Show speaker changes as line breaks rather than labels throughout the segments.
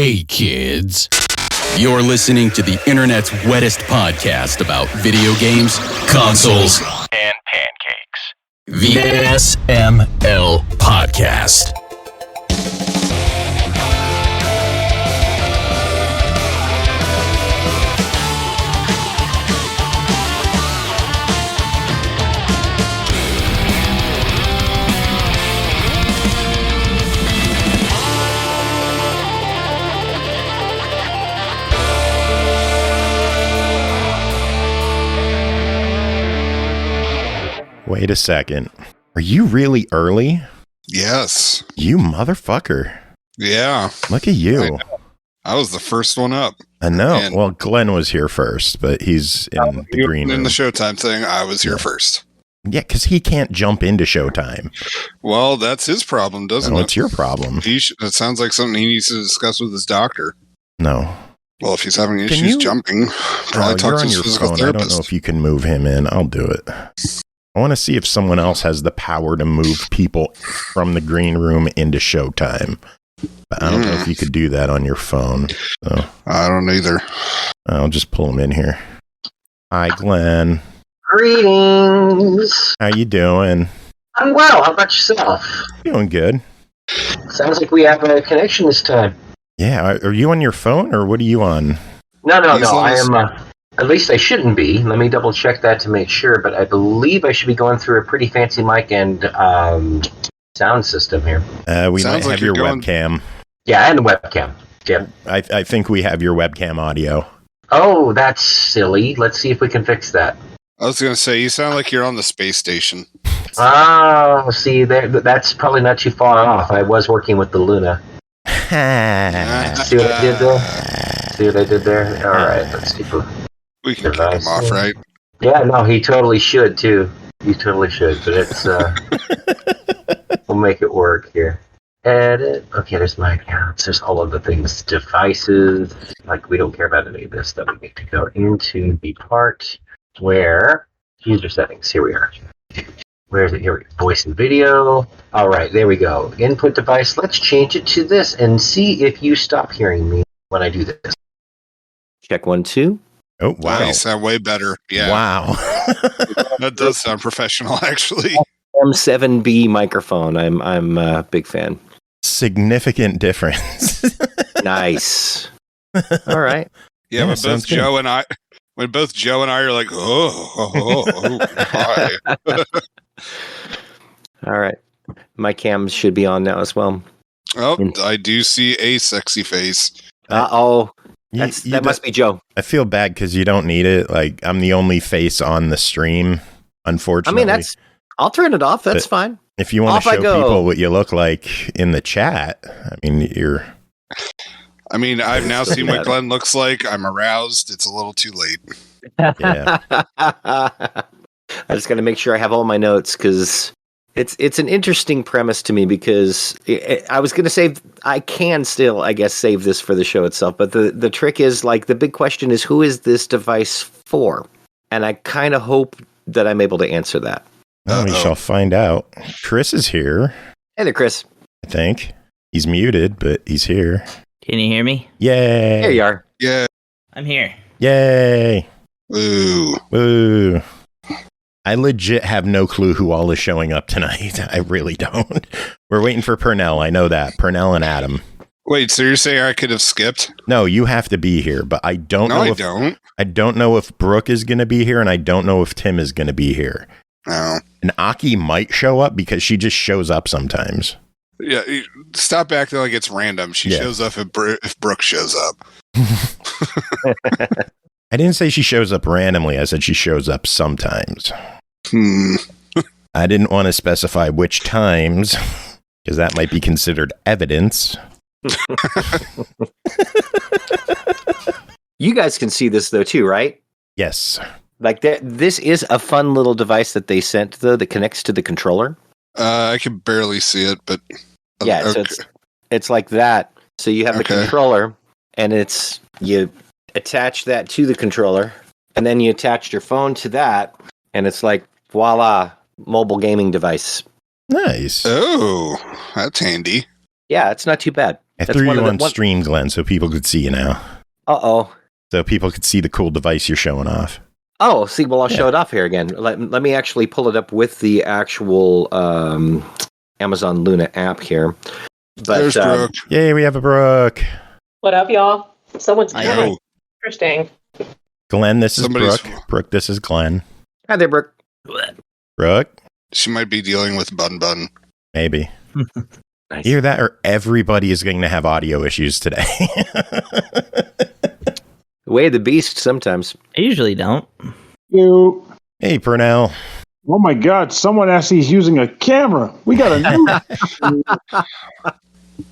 Hey, kids. You're listening to the internet's wettest podcast about video games, consoles, and pancakes. The SML Podcast.
Wait a second. Are you really early?
Yes.
You motherfucker.
Yeah.
Look at you.
I was the first one up.
I know. Well, Glenn was here first, but he's in the green room.
In the Showtime thing, I was here first.
Yeah, because he can't jump into Showtime.
Well, that's his problem, doesn't it?
What's your problem?
It sounds like something he needs to discuss with his doctor.
No.
Well, if he's having issues jumping, probably talk to his physical therapist.
I don't know if you can move him in. I'll do it. I want to see if someone else has the power to move people from the green room into Showtime. But I don't know if you could do that on your phone. So
I don't either.
I'll just pull him in here. Hi, Glenn.
Greetings.
How you doing?
I'm well. How about yourself?
Doing good.
Sounds like we have a connection this time.
Yeah. Are you on your phone or what are you on?
No. I am... At least I shouldn't be. Let me double check that to make sure, but I believe I should be going through a pretty fancy mic and sound system here.
We might have your webcam.
Yeah, and the webcam. Yep.
I think we have your webcam audio.
Oh, that's silly. Let's see if we can fix that.
I was going to say, you sound like you're on the space station.
Oh, see, that's probably not too far off. I was working with the Luna. See what I did there? All right, let's see.
We can kick him off, right?
Yeah, no, he totally should, too. He totally should, but it's, we'll make it work here. Edit. Okay, there's my accounts. There's all of the things. Devices. Like, we don't care about any of this stuff. We need to go into the part where... User settings. Here we are. Where is it? Here we go. Voice and video. All right, there we go. Input device. Let's change it to this and see if you stop hearing me when I do this.
Check 1, 2.
Oh, wow.
You sound way better. Yeah.
Wow.
That does sound professional, actually.
M7B microphone. I'm a big fan.
Significant difference.
Nice. All right.
Yeah, when both Joe and I are like, hi.
All right. My cams should be on now as well.
Oh, I do see a sexy face.
Uh-oh. That must be Joe.
I feel bad because you don't need it. Like, I'm the only face on the stream, unfortunately.
I mean, I'll turn it off. That's fine.
If you want to show people what you look like in the chat,
I've now seen what Glenn looks like. I'm aroused. It's a little too late.
Yeah.
I just got to make sure I have all my notes because it's an interesting premise to me because I was going to say I can still, I guess, save this for the show itself. But the trick is, like, the big question is, who is this device for? And I kind of hope that I'm able to answer that.
Well, we shall find out. Chris is here.
Hey there, Chris.
I think. He's muted, but he's here.
Can you hear me?
Yay.
Here you are.
Yeah.
I'm here.
Yay.
Woo.
Woo. I legit have no clue who all is showing up tonight. I really don't. We're waiting for Pernell. I know that. Pernell and Adam.
Wait, so you're saying I could have skipped?
No, you have to be here, but I don't know. I don't know if Brooke is going to be here, and I don't know if Tim is going to be here.
No.
And Aki might show up because she just shows up sometimes.
Yeah, stop acting like it's random. She shows up if Brooke shows up.
I didn't say she shows up randomly. I said she shows up sometimes. I didn't want to specify which times, because that might be considered evidence.
You guys can see this, though, too, right?
Yes.
Like, this is a fun little device that they sent, though, that connects to the controller.
I can barely see it, but...
Yeah, okay. So it's like that. So you have the controller, and you attach that to the controller, and then you attach your phone to that, and it's like, voila, mobile gaming device.
Nice.
Oh, that's handy.
Yeah, it's not too bad.
I threw you on stream, Glenn, so people could see you now.
Uh-oh.
So people could see the cool device you're showing off.
Oh, see, well, I'll show it off here again. Let me actually pull it up with the actual Amazon Luna app here. But,
there's Brooke.
Yay, we have a Brooke.
What up, y'all? Someone's coming. Interesting.
Glenn, this is Brooke. Brooke, this is Glenn.
Hi there, Brooke.
Brooke?
She might be dealing with Bun Bun.
Maybe.
Nice.
Either that or everybody is going to have audio issues today.
The way of the beast sometimes.
I usually don't.
You.
Hey, Pernell.
Oh my God! Someone actually is using a camera. We got a new.
All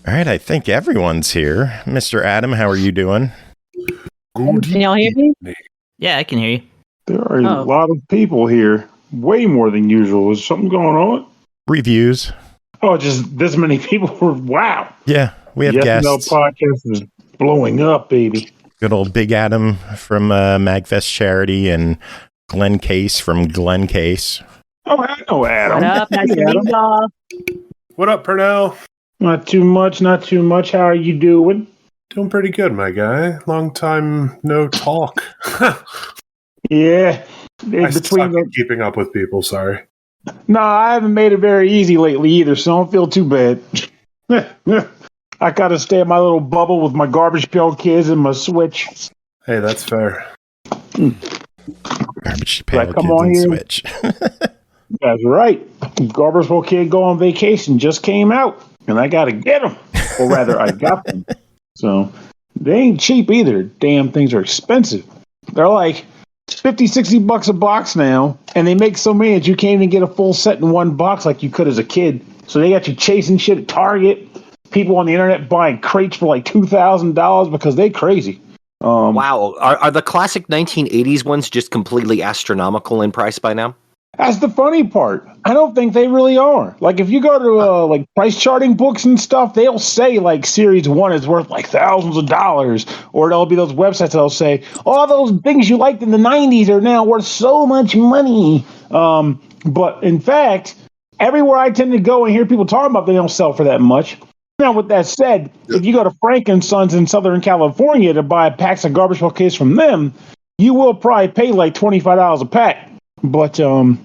right, I think everyone's here. Mr. Adam, how are you doing?
Can y'all hear me?
Yeah, I can hear you.
There are a lot of people here. Way more than usual. Is something going on?
Reviews.
Oh, just this many people. Wow.
Yeah, we have guests.
SML podcast is blowing up, baby.
Good old Big Adam from MagFest Charity and Glenn Case from Glenn Case.
Oh, I know Adam.
What up? Nice to meet y'all.
What up, Pernell?
Not too much, not too much. How are you doing?
Doing pretty good, my guy. Long time no talk.
Yeah.
I suck at keeping up with people, sorry.
No, I haven't made it very easy lately either, so don't feel too bad. I gotta stay in my little bubble with my Garbage Pail Kids and my Switch.
Hey, that's fair.
Garbage Pail Kids and Switch.
That's right. Garbage Pail Kid Go on Vacation just came out, and I gotta get them. Or rather, I got them. So, they ain't cheap either. Damn things are expensive. They're like $50-$60 a box now, and they make so many that you can't even get a full set in one box like you could as a kid. So they got you chasing shit at Target. People on the internet buying crates for like $2,000 because they crazy.
Wow. Are the classic 1980s ones just completely astronomical in price by now?
That's the funny part. I don't think they really are. Like, if you go to like price charting books and stuff, they'll say like Series 1 is worth like thousands of dollars. Or there'll be those websites that'll say, all those things you liked in the 90s are now worth so much money. But in fact, everywhere I tend to go and hear people talking about, they don't sell for that much. Now, with that said, if you go to Frank & Sons in Southern California to buy packs of Garbage Pail Kids from them, you will probably pay like $25 a pack. But I'm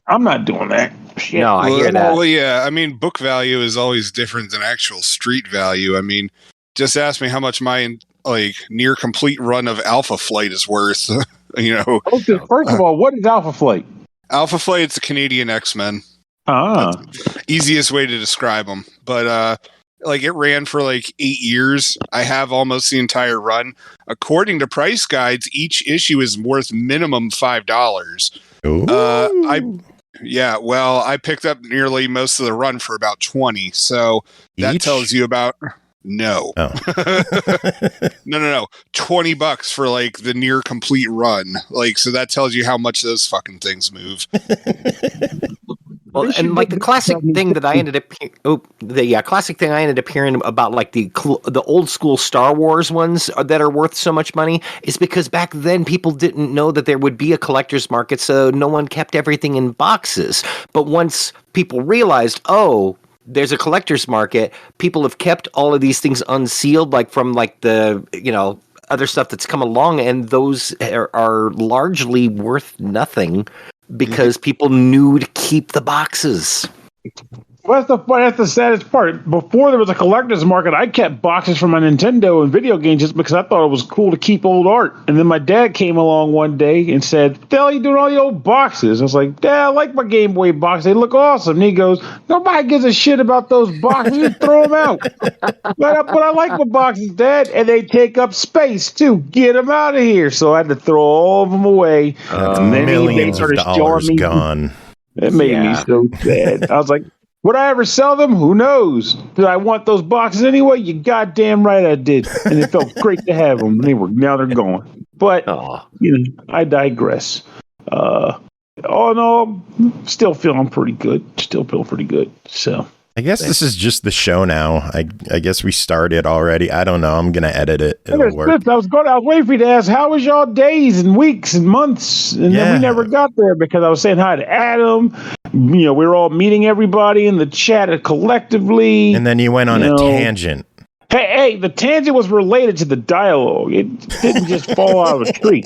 not doing that. Shit.
No, I hear that.
Well, yeah. I mean, book value is always different than actual street value. I mean, just ask me how much my like near complete run of Alpha Flight is worth. You know.
Okay, first of all, what is Alpha Flight?
Alpha Flight's the Canadian X-Men. Easiest way to describe them. But like it ran for like 8 years. I have almost the entire run. According to price guides, each issue is worth minimum $5. I picked up nearly most of the run for about 20. So that tells you about no. No, $20 for like the near complete run. Like, so that tells you how much those fucking things move.
Well, and like the classic thing that I ended up, classic thing I ended up hearing about, like the old school Star Wars ones that are worth so much money, is because back then people didn't know that there would be a collector's market, so no one kept everything in boxes. But once people realized, oh, there's a collector's market, people have kept all of these things unsealed, like from like the other stuff that's come along, and those are largely worth nothing. Because people knew to keep the boxes.
Well, that's the saddest part. Before there was a collector's market, I kept boxes for my Nintendo and video games just because I thought it was cool to keep old art. And then my dad came along one day and said, "What the hell are you doing all the old boxes?" I was like, "Dad, I like my Game Boy boxes. They look awesome." And he goes, "Nobody gives a shit about those boxes. Just throw them out." But I like my boxes, Dad. And they take up space, too. Get them out of here. So I had to throw all of them away.
And then millions of dollars gone.
It made me so sad. I was like, would I ever sell them? Who knows? Did I want those boxes anyway? You goddamn right I did. And it felt great to have them. Now they're gone. But, I digress. All in all, still feeling pretty good. So
I guess this is just the show now. I guess we started already. I don't know. I'm going to edit it. It'll work.
I was waiting for you to ask, how was y'all days and weeks and months? And then we never got there because I was saying hi to Adam. We were all meeting everybody in the chat collectively.
And then you went on a tangent.
Hey, the tangent was related to the dialogue. It didn't just fall out of a tree.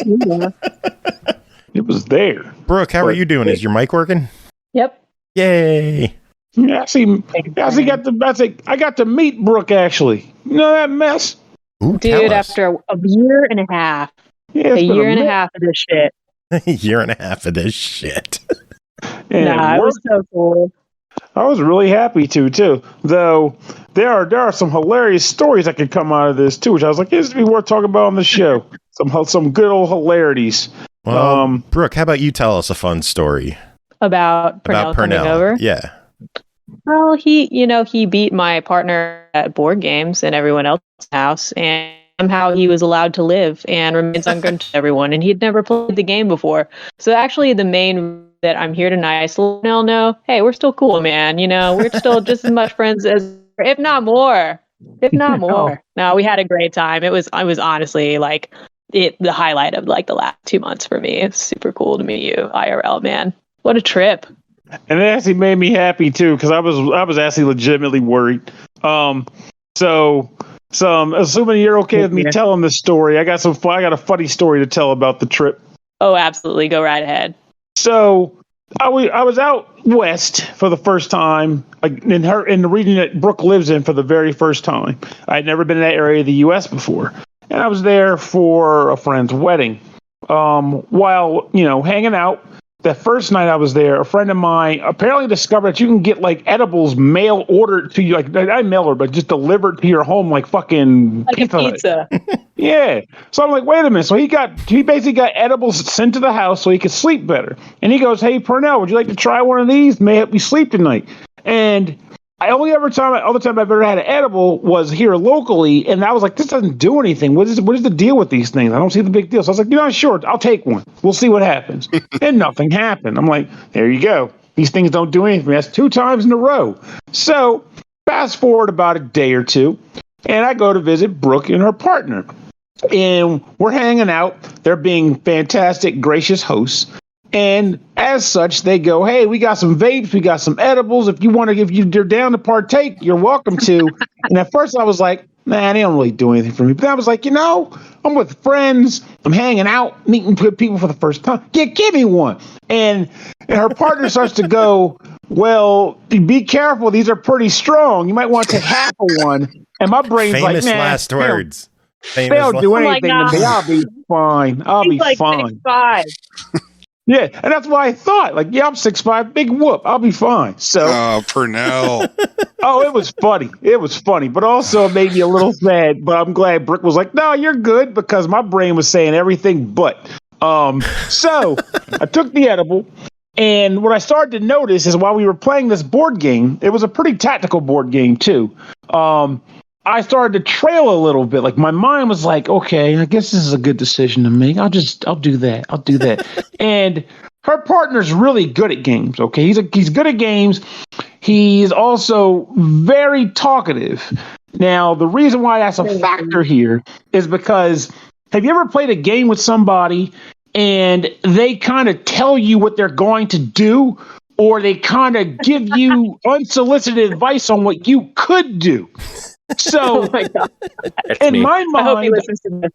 It was there.
Brooke, how are you doing? Is your mic working?
Yep.
Yay.
Yeah, I got to meet Brooke, actually. You know that mess?
Ooh,
Dude, after a year and a half.
Yeah,
a year and a half of this shit.
A year and a half of this shit.
Nah, it was so cool.
I was really happy too. Though there are some hilarious stories that could come out of this too, which I was like, this would be worth talking about on the show. Some good old hilarities.
Well, Brooke, how about you tell us a fun story
About Pernell coming over?
Yeah.
Well, he beat my partner at board games and everyone else's house, and somehow he was allowed to live and remains unknown to everyone, and he'd never played the game before. So actually, the main that I'm here tonight, I still know, hey, we're still cool, man. We're still just as much friends as, if not more. No, we had a great time. I was honestly like the highlight of like the last 2 months for me. It's super cool to meet you, IRL, man. What a trip.
And it actually made me happy too, because I was actually legitimately worried. So assuming you're okay with me telling this story, I got a funny story to tell about the trip.
Oh, absolutely. Go right ahead.
So I was out west for the first time, in the region that Brooke lives in for the very first time. I had never been in that area of the U.S. before, and I was there for a friend's wedding. While hanging out, the first night I was there, a friend of mine apparently discovered that you can get like edibles mail ordered to you, like not mail ordered, but just delivered to your home, like fucking
like pizza.
Yeah. So I'm like, wait a minute. So he basically got edibles sent to the house so he could sleep better. And he goes, hey, Pernell, would you like to try one of these? May help you sleep tonight. And all the time I've ever had an edible was here locally, and I was like, this doesn't do anything. What is the deal with these things? I don't see the big deal. So I was like, sure, I'll take one. We'll see what happens. And nothing happened. I'm like, there you go. These things don't do anything. That's 2 times in a row. So fast forward about a day or two, and I go to visit Brooke and her partner. And we're hanging out. They're being fantastic, gracious hosts. And as such, they go, hey, we got some vapes, we got some edibles. If you're down to partake, you're welcome to. And at first I was like, man, they don't really do anything for me. But I was like, I'm with friends. I'm hanging out, meeting people for the first time. Give me one. And her partner starts to go, well, be careful. These are pretty strong. You might want to take half of one. And my brain's
Famous
like, man,
last words.
They don't do anything to me. I'll be fine. I'll be fine.
6'5".
Yeah, and that's what I thought. Like, yeah, I'm 6'5", big whoop. I'll be fine. So,
Pernell.
it was funny. It was funny, but also it made me a little sad. But I'm glad Brooke was like, no, you're good, because my brain was saying everything but. So I took the edible, and what I started to notice is while we were playing this board game, it was a pretty tactical board game too. I started to trail a little bit. Like my mind was like, okay, I guess this is a good decision to make. I'll do that. And her partner's really good at games. Okay. He's good at games. He's also very talkative. Now, the reason why that's a factor here is because have you ever played a game with somebody and they kind of tell you what they're going to do, or they kind of give you unsolicited advice on what you could do? So,
oh my God.
In my mind,
I hope he listens to this.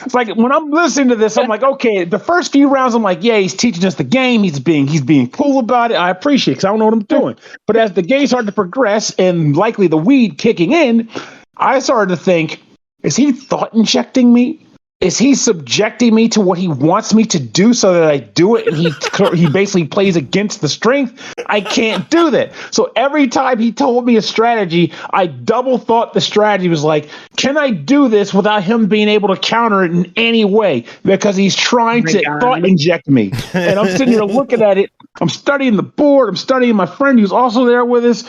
It's like when I'm listening to this, I'm like, okay, the first few rounds, I'm like, yeah, he's teaching us the game. He's being cool about it. I appreciate it because I don't know what I'm doing. But as the game started to progress and likely the weed kicking in, I started to think, is he thought injecting me? Is he subjecting me to what he wants me to do so that I do it? And he basically plays against the strength. I can't do that. So every time he told me a strategy, I double thought the strategy was like, can I do this without him being able to counter it in any way? Because he's trying to thought inject me. And I'm sitting here looking at it. I'm studying the board. I'm studying my friend who's also there with us.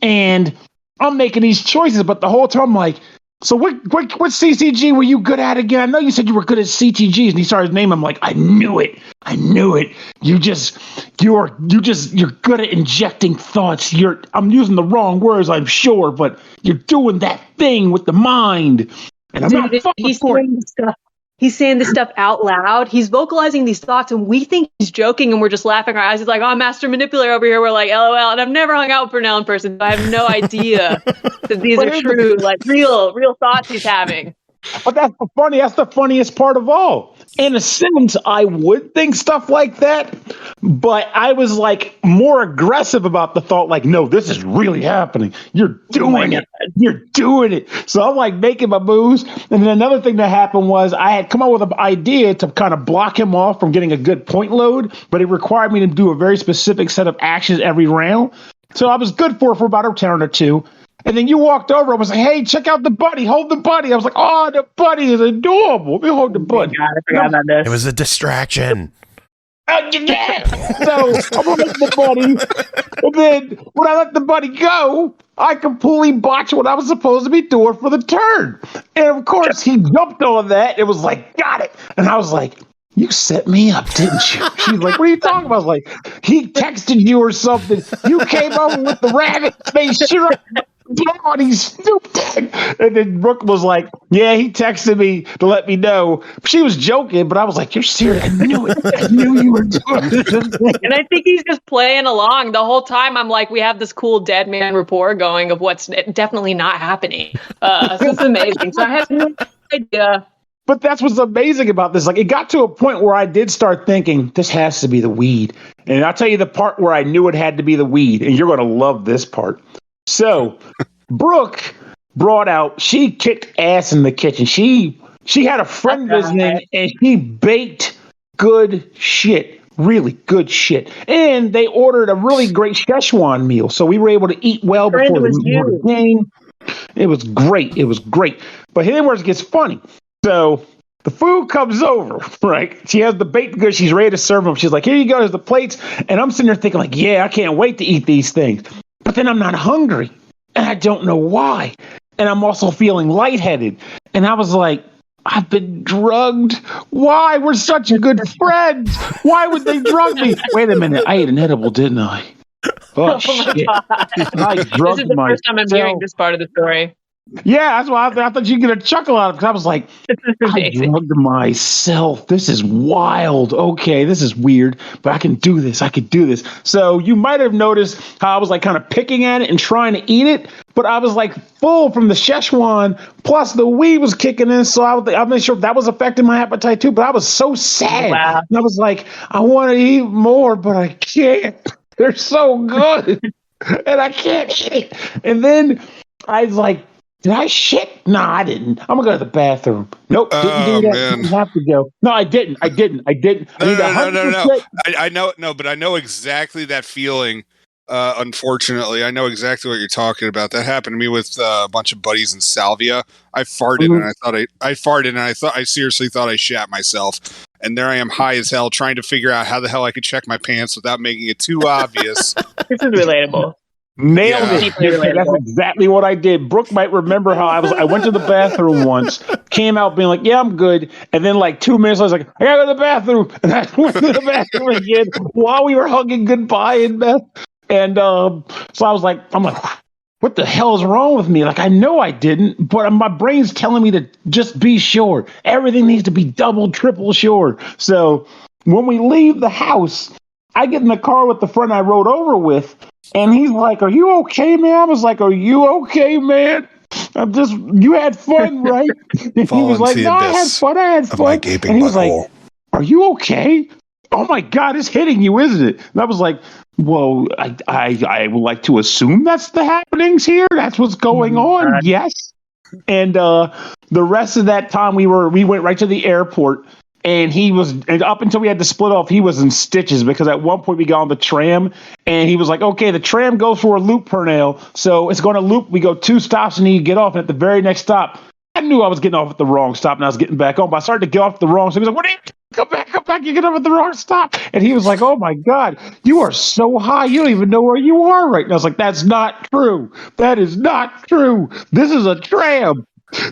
And I'm making these choices. But the whole time I'm like, so what CCG were you good at again? I know you said you were good at CTGs, and he started his name. I'm like, I knew it. You're good at injecting thoughts. I'm using the wrong words, I'm sure, but you're doing that thing with the mind. And I'm not fucking
he's doing stuff. He's saying this stuff out loud. He's vocalizing these thoughts, and we think he's joking, and we're just laughing our eyes. He's like, "Oh, master manipulator over here." We're like, "LOL." And I've never hung out with Pernell in person, so I have no idea that these are true, like real thoughts he's having.
But that's the funniest part of all. In a sense, I would think stuff like that, but I was like more aggressive about the thought, like, no, this is really happening. You're doing it. You're doing it. So I'm like making my moves. And then another thing that happened was I had come up with an idea to kind of block him off from getting a good point load, but it required me to do a very specific set of actions every round. So I was good for about a turn or two. And then you walked over and was like, "Hey, check out the buddy. Hold the buddy." I was like, "Oh, the buddy is adorable. Let me hold the buddy."
God, I forgot about this.
It was a distraction.
So I'm gonna let the buddy, and then when I let the buddy go, I completely botched what I was supposed to be doing for the turn. And of course, he jumped on that. It was like, "Got it," and I was like, "You set me up, didn't you?" She's like, "What are you talking about?" I was like, "He texted you or something. You came over with the rabbit face shirt." God, he's stupid. And then Brooke was like, "Yeah, he texted me to let me know." She was joking, but I was like, "You're serious? I knew it. I knew you were doing this."
And I think he's just playing along the whole time. I'm like, we have this cool dead man rapport going of what's definitely not happening. So it's amazing. So I have no idea.
But that's what's amazing about this. Like, it got to a point where I did start thinking, this has to be the weed. And I'll tell you the part where I knew it had to be the weed, and you're going to love this part. So, Brooke brought out, she kicked ass in the kitchen. She had a friend visiting, and she baked good shit, really good shit. And they ordered a really great Szechuan meal, so we were able to eat well before the game. It was great. It was great. But here's where it gets funny. So the food comes over, right? She has the baked goods. She's ready to serve them. She's like, "Here you go. Here's the plates." And I'm sitting there thinking, like, yeah, I can't wait to eat these things. But then I'm not hungry, and I don't know why. And I'm also feeling lightheaded. And I was like, I've been drugged. Why? We're such good friends. Why would they drug me? Wait a minute. I ate an edible, didn't I? Oh, shit. I drugged
This is the first time I'm hearing this part of the story.
Yeah, that's why I thought you'd get a chuckle out of it, because I was like, I drugged myself. This is wild. Okay, this is weird, but I can do this. I can do this. So you might have noticed how I was like kind of picking at it and trying to eat it, but I was like full from the Szechuan, plus the weed was kicking in, so I'm not sure if that was affecting my appetite too, but I was so sad. Wow. And I was like, I want to eat more, but I can't. They're so good, and I can't eat it. And then I was like, did I shit? No, I didn't. I'm gonna go to the bathroom. Nope, didn't do that.
Man.
Didn't have to go. No, I didn't. No.
I know, but I know exactly that feeling. Unfortunately, I know exactly what you're talking about. That happened to me with a bunch of buddies in Salvia. I farted and I seriously thought I shat myself. And there I am, high as hell, trying to figure out how the hell I could check my pants without making it too obvious.
This is relatable.
Nailed it. That's exactly what I did. Brooke might remember how I went to the bathroom once, came out being like, yeah, I'm good. And then like 2 minutes, I was like, I gotta go to the bathroom. And I went to the bathroom again while we were hugging goodbye in bed. And so I'm like, what the hell is wrong with me? Like, I know I didn't, but my brain's telling me to just be sure. Everything needs to be double, triple sure. So when we leave the house, I get in the car with the friend I rode over with, and he's like, "Are you okay, man?" I was like, "Are you okay, man? You had fun, right?" And he was like, "No, I had fun. And he was like, "Are you okay? Oh my God, it's hitting you, isn't it?" And I was like, well, I would like to assume that's the happenings here. That's what's going on. Yes. And the rest of that time we went right to the airport, and and up until we had to split off, he was in stitches, because at one point we got on the tram and he was like, okay, the tram goes for a loop, Pernell. So it's going to loop. We go 2 stops and then you get off. And at the very next stop, I knew I was getting off at the wrong stop and I was getting back on, but I started to get off the wrong. So he was like, what are you? Come back, you get off at the wrong stop. And he was like, oh my God, you are so high, you don't even know where you are right now. I was like, that's not true. That is not true. This is a tram.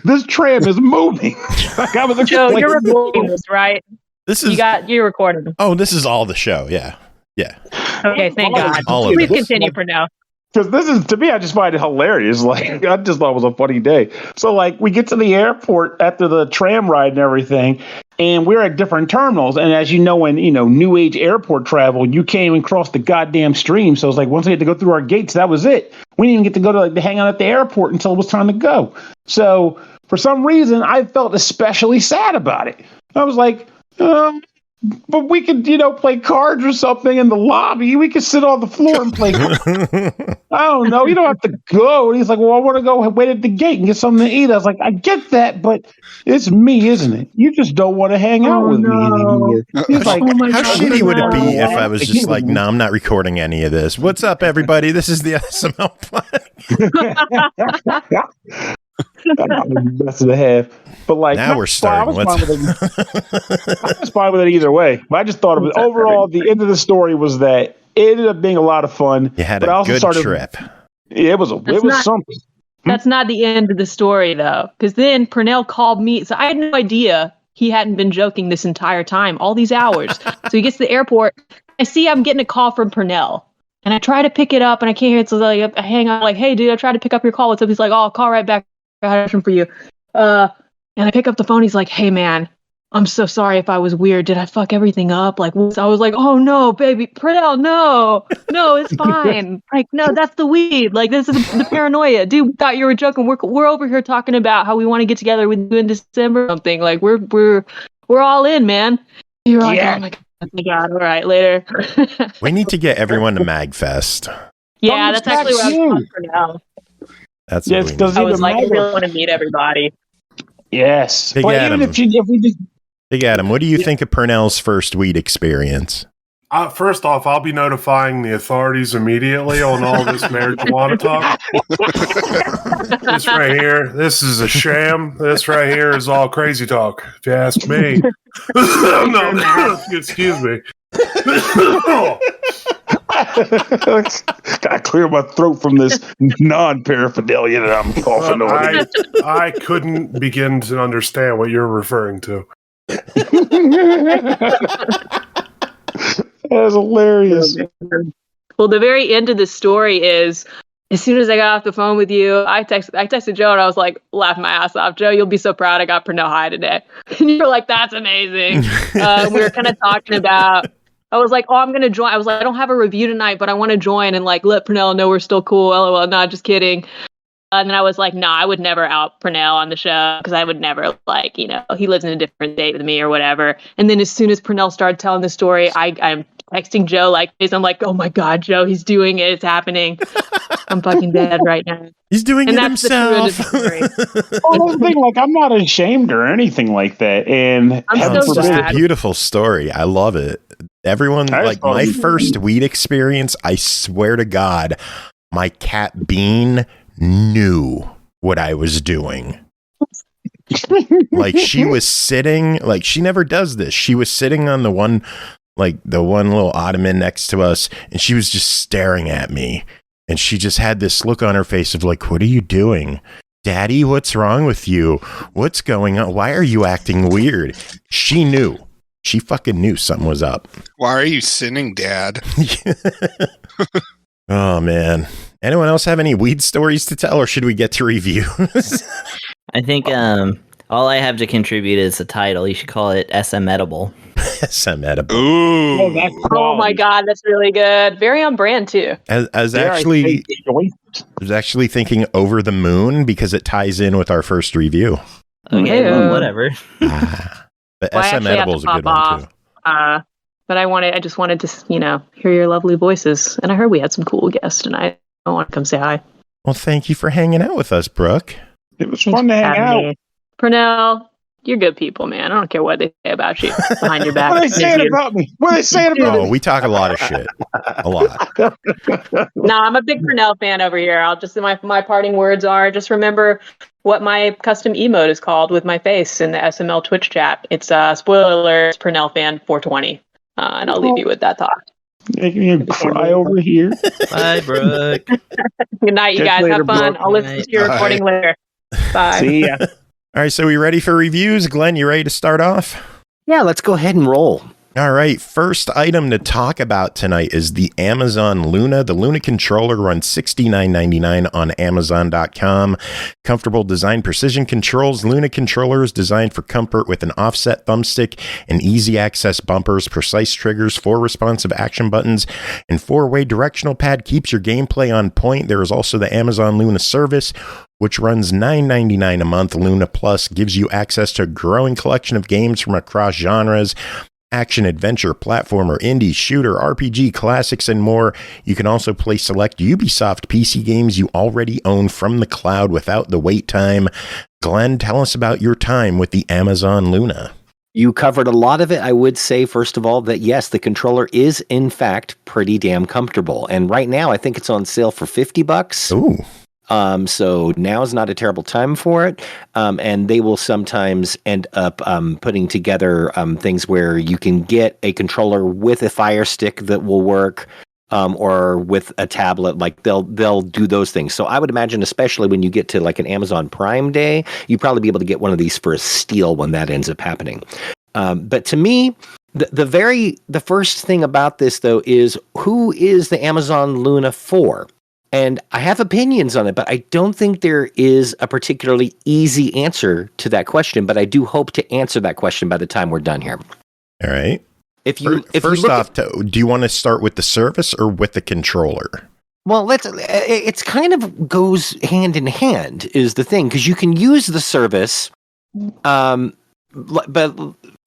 This tram is moving. Like, I was
Joe, you're recording this, right? You're recording.
Oh, this is all the show, yeah.
Okay, thank God. Please continue for now.
Because this is, to me, I just find it hilarious. Like, I just thought it was a funny day. So, like, we get to the airport after the tram ride and everything, And we're at different terminals. And as you know, in new age airport travel, you can't even cross the goddamn stream. So it's like once we had to go through our gates, that was it. We didn't even get to go to hang out at the airport until it was time to go. So for some reason, I felt especially sad about it. I was like, but we could, play cards or something in the lobby. We could sit on the floor and play cards. I don't know. You don't have to go. And he's like, well, I want to go wait at the gate and get something to eat. I was like, I get that, but it's me, isn't it? You just don't want to hang out with me anymore. He's like,
how shitty would it be if I was just like, no, I'm not recording any of this. What's up, everybody? This is the SML
Best of the half. But like
now we're starting.
I was fine with it either way. But I just thought of it. Overall, the end of the story was that it ended up being a lot of fun.
You had a good trip.
Yeah, it was something.
That's not the end of the story though, because then Pernell called me. So I had no idea he hadn't been joking this entire time, all these hours. So he gets to the airport. I see I'm getting a call from Pernell. And I try to pick it up and I can't hear it. So I hang on like, hey dude, I tried to pick up your call. What's up? He's like, oh, I'll call right back. I had a question for you. And I pick up the phone. He's like, hey man, I'm so sorry if I was weird. Did I fuck everything up? Like, I was like, oh no, baby, Pernell, no, it's fine. Like, no, that's the weed. Like, this is the paranoia. Dude, we thought you were joking. We're over here talking about how we want to get together with you in December or something. Like, we're all in, man. You're like, oh my God. All right, later.
We need to get everyone to MagFest.
Yeah, that's actually what I was talking for now.
That's
yes,
I was like, I really want to meet everybody.
Yes.
Big Adam. Big Adam, what do you think of Pernell's first weed experience?
First off, I'll be notifying the authorities immediately on all this marijuana talk. This right here, this is a sham. This right here is all crazy talk, if you ask me. No, excuse me.
Gotta clear my throat from this non-paraphernalia that I'm coughing on.
I couldn't begin to understand what you're referring to.
That's hilarious.
Well, the very end of the story is, as soon as I got off the phone with you, I texted Joe and I was like, laughing my ass off. Joe, you'll be so proud I got Pernell high today. And you were like, that's amazing. We were kind of talking about, I was like, oh, I'm going to join. I was like, I don't have a review tonight, but I want to join and like let Pernell know we're still cool. LOL, not just kidding. And then I was like, no, I would never out Pernell on the show because I would never he lives in a different state than me or whatever. And then as soon as Pernell started telling the story, I'm texting Joe like this. I'm like, oh my God, Joe, he's doing it. It's happening. I'm fucking dead right now.
He's doing it himself.
I'm not ashamed or anything like that. And
I'm so
just
glad.
a beautiful story. I love it. Everyone, like my first weed experience, I swear to God, my cat Bean knew what I was doing. Like she was sitting, like she never does this. She was sitting on the one little ottoman next to us, and she was just staring at me. And she just had this look on her face of like, what are you doing? Daddy, what's wrong with you? What's going on? Why are you acting weird? She knew. She fucking knew something was up.
Why are you sinning, Dad?
Oh, man. Anyone else have any weed stories to tell, or should we get to reviews?
I think all I have to contribute is the title. You should call it SM Edible.
SM Edible.
Ooh.
Oh my God, that's really good. Very on brand too.
I was actually thinking Over the Moon because it ties in with our first review.
Okay, well, whatever.
But SM Edible is a good one too.
But I just wanted to, hear your lovely voices. And I heard we had some cool guests tonight. I want to come say hi.
Well, thank you for hanging out with us, Brooke.
It was fun to hang out.
Pernell, you're good people, man. I don't care what they say about you behind your back.
What are they saying about me? What are they saying about me?
We talk a lot of shit. A lot.
No, I'm a big Pernell fan over here. I'll just, my parting words are, just remember what my custom emote is called with my face in the SML Twitch chat. It's spoiler alert, it's Pernell fan 420. And I'll leave you with that thought.
Making me cry over here.
Bye, Brooke.
Good night, you guys.
Later,
have fun.
Brooke.
I'll listen to your recording later. Bye.
See ya.
All right, so we ready for reviews? Glenn, you ready to start off?
Yeah, let's go ahead and roll.
All right, first item to talk about tonight is the Amazon Luna. The Luna controller runs $69.99 on Amazon.com. Comfortable design, precision controls. Luna controller is designed for comfort with an offset thumbstick and easy access bumpers, precise triggers, 4 responsive action buttons, and 4-way directional pad keeps your gameplay on point. There is also the Amazon Luna service, which runs $9.99 a month. Luna Plus gives you access to a growing collection of games from across genres: action, adventure, platformer, indie, shooter, RPG, classics, and more. You can also play select Ubisoft PC games you already own from the cloud without the wait time. Glenn, tell us about your time with the Amazon Luna.
You covered a lot of it. I would say, first of all, that yes, the controller is in fact pretty damn comfortable. And right now, I think it's on sale for $50.
Ooh.
So now is not a terrible time for it. And they will sometimes end up putting together things where you can get a controller with a Fire Stick that will work, or with a tablet. Like they'll do those things. So I would imagine, especially when you get to like an Amazon Prime Day, you'd probably be able to get one of these for a steal when that ends up happening. But to me, the first thing about this though is, who is the Amazon Luna for? And I have opinions on it, but I don't think there is a particularly easy answer to that question. But I do hope to answer that question by the time we're done here.
All right.
First
off, do you want to start with the service or with the controller?
Well, it's kind of goes hand in hand is the thing, because you can use the service, but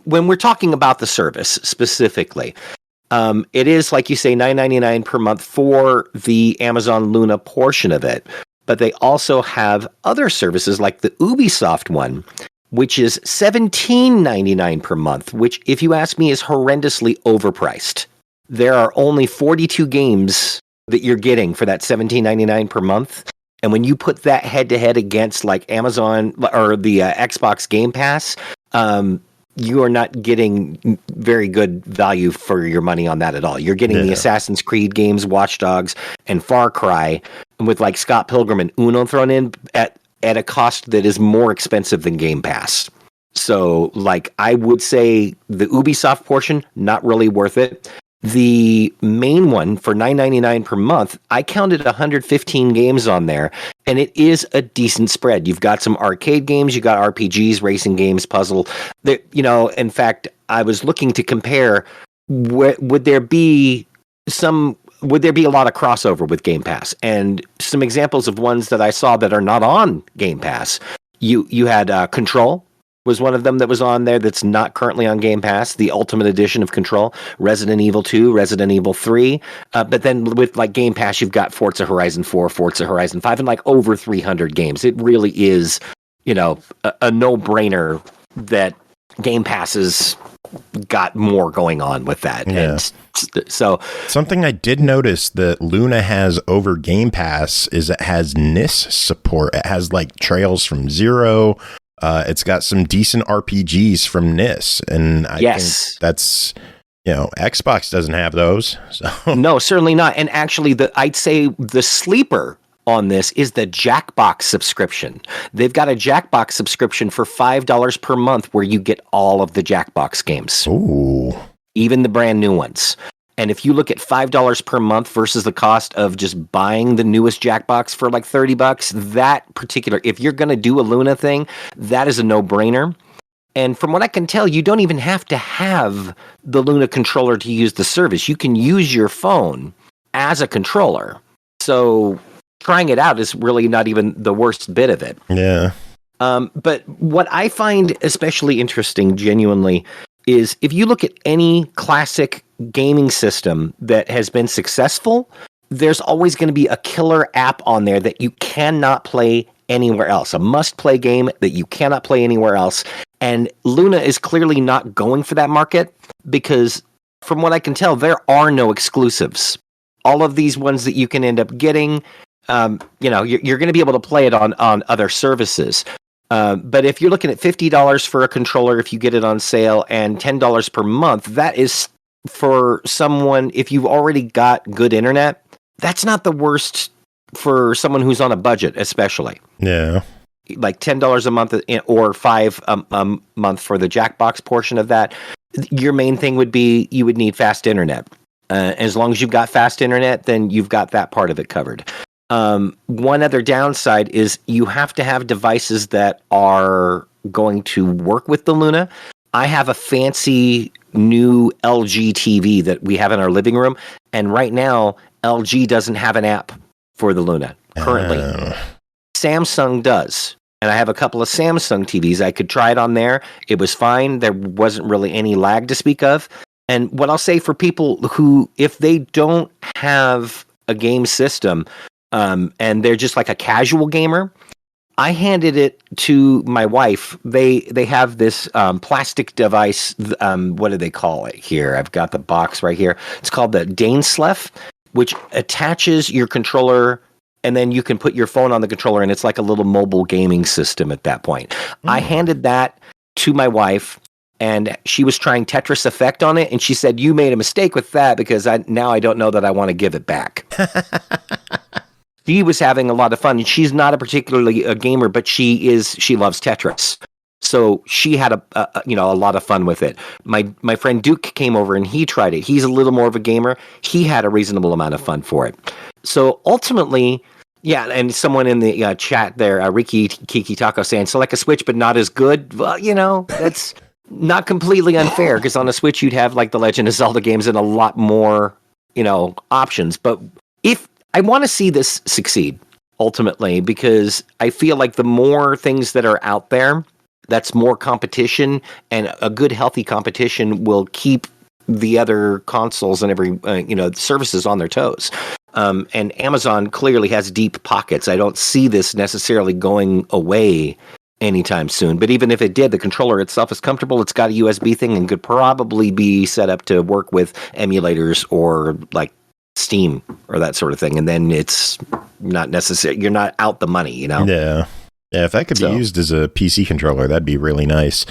when we're talking about the service specifically, it is, like you say, $9.99 per month for the Amazon Luna portion of it. But they also have other services like the Ubisoft one, which is $17.99 per month, which, if you ask me, is horrendously overpriced. There are only 42 games that you're getting for that $17.99 per month. And when you put that head-to-head against like Amazon or the Xbox Game Pass, you are not getting very good value for your money on that at all. You're getting the Assassin's Creed games, Watch Dogs, and Far Cry, with like Scott Pilgrim and Uno thrown in at a cost that is more expensive than Game Pass. So, like, I would say the Ubisoft portion, not really worth it. The main one for $9.99 per month, I counted 115 games on there, and it is a decent spread. You've got some arcade games, you got RPGs, racing games, puzzle. In fact, I was looking to compare, would there be a lot of crossover with Game Pass? And some examples of ones that I saw that are not on Game Pass. You had Control was one of them that was on there that's not currently on Game Pass, the Ultimate Edition of Control, Resident Evil 2, Resident Evil 3. But then with like Game Pass, you've got Forza Horizon 4, Forza Horizon 5, and like over 300 games. It really is, a no-brainer that Game Pass has got more going on with that.
Yeah.
And so
something I did notice that Luna has over Game Pass is it has NIS support. It has like Trails from Zero. It's got some decent RPGs from NIS, and I think that's, Xbox doesn't have those. So.
No, certainly not. And actually, I'd say the sleeper on this is the Jackbox subscription. They've got a Jackbox subscription for $5 per month where you get all of the Jackbox games.
Ooh.
Even the brand new ones. And if you look at $5 per month versus the cost of just buying the newest Jackbox for like $30, that particular, if you're going to do a Luna thing, that is a no-brainer. And from what I can tell, you don't even have to have the Luna controller to use the service. You can use your phone as a controller. So trying it out is really not even the worst bit of it.
Yeah.
But what I find especially interesting, genuinely, is if you look at any classic gaming system that has been successful, there's always going to be a killer app on there that you cannot play anywhere else, a must-play game that you cannot play anywhere else. And Luna is clearly not going for that market because, from what I can tell, there are no exclusives. All of these ones that you can end up getting, you're going to be able to play it on other services. But if you're looking at $50 for a controller, if you get it on sale, and $10 per month, that is for someone, if you've already got good internet, that's not the worst for someone who's on a budget, especially.
Yeah.
Like $10 a month or $5 a month for the Jackbox portion of that. your main thing would be you would need fast internet. As long as you've got fast internet, then you've got that part of it covered. One other downside is you have to have devices that are going to work with the Luna. I have a fancy new LG TV that we have in our living room, and right now LG doesn't have an app for the Luna currently. Samsung does. And I have a couple of Samsung TVs. I could try it on there. It was fine. There wasn't really any lag to speak of. And what I'll say for people who, if they don't have a game system and they're just like a casual gamer, I handed it to my wife. They have this plastic device. What do they call it here? I've got the box right here. It's called the Dainsleff, which attaches your controller, and then you can put your phone on the controller, and it's like a little mobile gaming system at that point. I handed that to my wife, and she was trying Tetris Effect on it, and she said, "You made a mistake with that because now I don't know that I want to give it back." She was having a lot of fun, and she's not particularly a gamer, but she loves Tetris. So she had a lot of fun with it. My friend Duke came over and he tried it. He's a little more of a gamer. He had a reasonable amount of fun for it. So ultimately, yeah, and someone in the chat there, Ricky Kiki Taco, saying, so like a Switch, but not as good. Well, that's not completely unfair, because on a Switch, you'd have like the Legend of Zelda games and a lot more, options. But if I want to see this succeed, ultimately, because I feel like the more things that are out there, that's more competition, and a good, healthy competition will keep the other consoles and every services on their toes. And Amazon clearly has deep pockets. I don't see this necessarily going away anytime soon. But even if it did, the controller itself is comfortable. It's got a USB thing and could probably be set up to work with emulators or like Steam or that sort of thing. And then it's not necessary. You're not out the money,
Yeah. Yeah, if that could be used as a PC controller, that'd be really nice.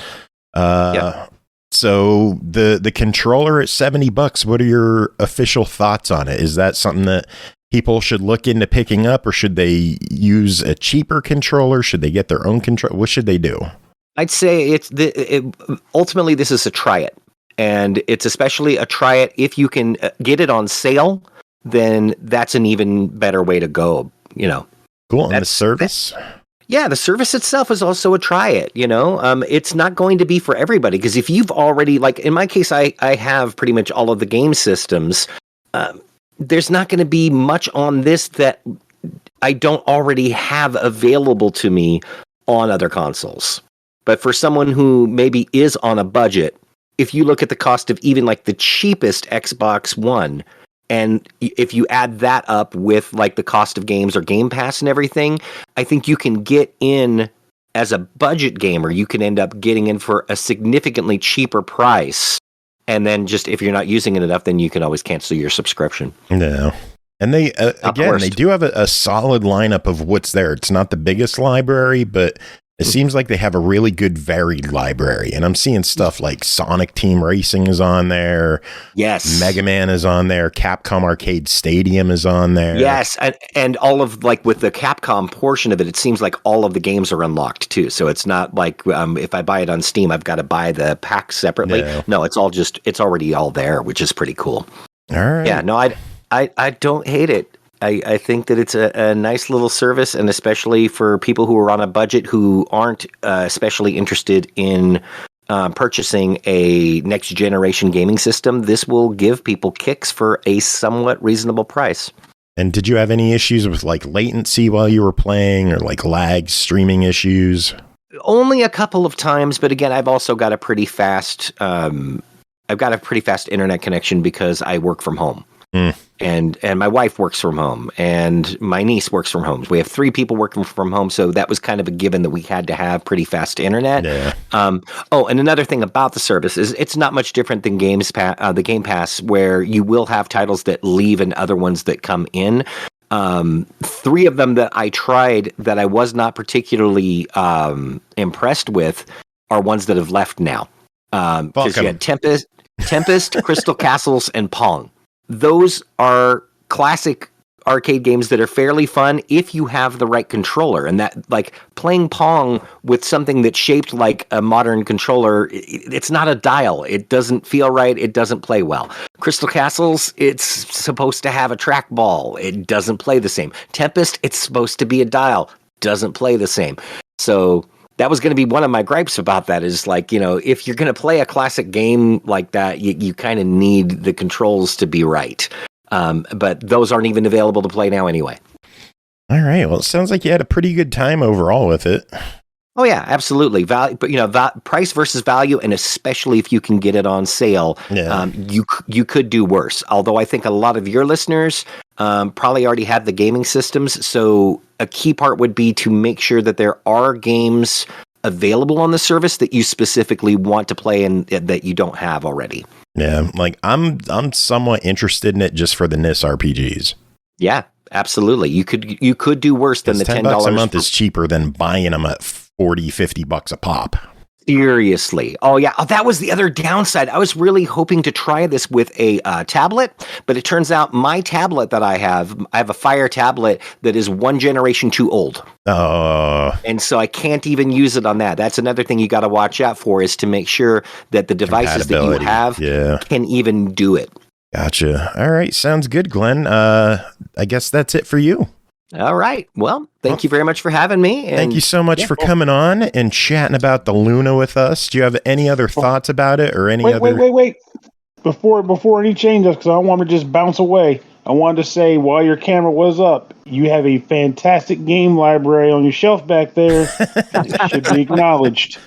So the controller at $70, what are your official thoughts on it? Is that something that people should look into picking up, or should they use a cheaper controller? Should they get their own controller? What should they do?
I'd say ultimately this is a try it, and it's especially a try it if you can get it on sale. Then that's an even better way to go.
Cool. And the service.
Yeah, the service itself is also a try it, It's not going to be for everybody, because if you've already, like in my case, I have pretty much all of the game systems. There's not going to be much on this that I don't already have available to me on other consoles. But for someone who maybe is on a budget, if you look at the cost of even like the cheapest Xbox One, and if you add that up with like the cost of games or Game Pass and everything, I think you can get in as a budget gamer. You can end up getting in for a significantly cheaper price. And then just if you're not using it enough, then you can always cancel your subscription.
No. And they, they do have a solid lineup of what's there. It's not the biggest library, but it seems like they have a really good varied library. And I'm seeing stuff like Sonic Team Racing is on there.
Yes.
Mega Man is on there. Capcom Arcade Stadium is on there.
Yes. And all of, like, with the Capcom portion of it, it seems like all of the games are unlocked too. So it's not like if I buy it on Steam, I've got to buy the pack separately. No, it's already all there, which is pretty cool.
All right.
Yeah, no, I don't hate it. I think that it's a nice little service, and especially for people who are on a budget who aren't especially interested in purchasing a next generation gaming system, this will give people kicks for a somewhat reasonable price.
And did you have any issues with like latency while you were playing, or like lag, streaming issues?
Only a couple of times, but again, I've also got a pretty fast internet connection because I work from home. And my wife works from home, and my niece works from home. We have 3 people working from home, so that was kind of a given that we had to have pretty fast internet.
Yeah.
And another thing about the service is it's not much different than the Game Pass, where you will have titles that leave and other ones that come in. 3 of them that I tried that I was not particularly impressed with are ones that have left now. Because you had Tempest, Crystal Castles, and Pong. Those are classic arcade games that are fairly fun if you have the right controller. And that, like, playing Pong with something that's shaped like a modern controller, it's not a dial. It doesn't feel right. It doesn't play well. Crystal Castles, it's supposed to have a trackball. It doesn't play the same. Tempest, it's supposed to be a dial. Doesn't play the same. So that was going to be one of my gripes about that is, like, you know, if you're going to play a classic game like that, you kind of need the controls to be right. But those aren't even available to play now anyway.
All right. Well, it sounds like you had a pretty good time overall with it.
Oh yeah, absolutely. Value, but you know, price versus value, and especially if you can get it on sale, you could do worse. Although I think a lot of your listeners probably already have the gaming systems, so a key part would be to make sure that there are games available on the service that you specifically want to play and that you don't have already.
Yeah, like I'm somewhat interested in it just for the NIS RPGs.
Yeah, absolutely. You could do worse than the $10
a month is cheaper than buying them at $40-$50 a pop.
Seriously. Oh, yeah. Oh, that was the other downside. I was really hoping to try this with a tablet, but it turns out my tablet that I have a Fire tablet that is one generation too old. And so I can't even use it on that. That's another thing you got to watch out for, is to make sure that the devices that you have can even do it.
Gotcha. All right. Sounds good, Glenn. I guess that's it for you.
All right. Well, thank you very much for having me. And
thank you so much for coming on and chatting about the Luna with us. Do you have any other thoughts about it, or any other?
Wait. Before any changes, because I don't want to just bounce away. I wanted to say, while your camera was up, you have a fantastic game library on your shelf back there. It should be acknowledged.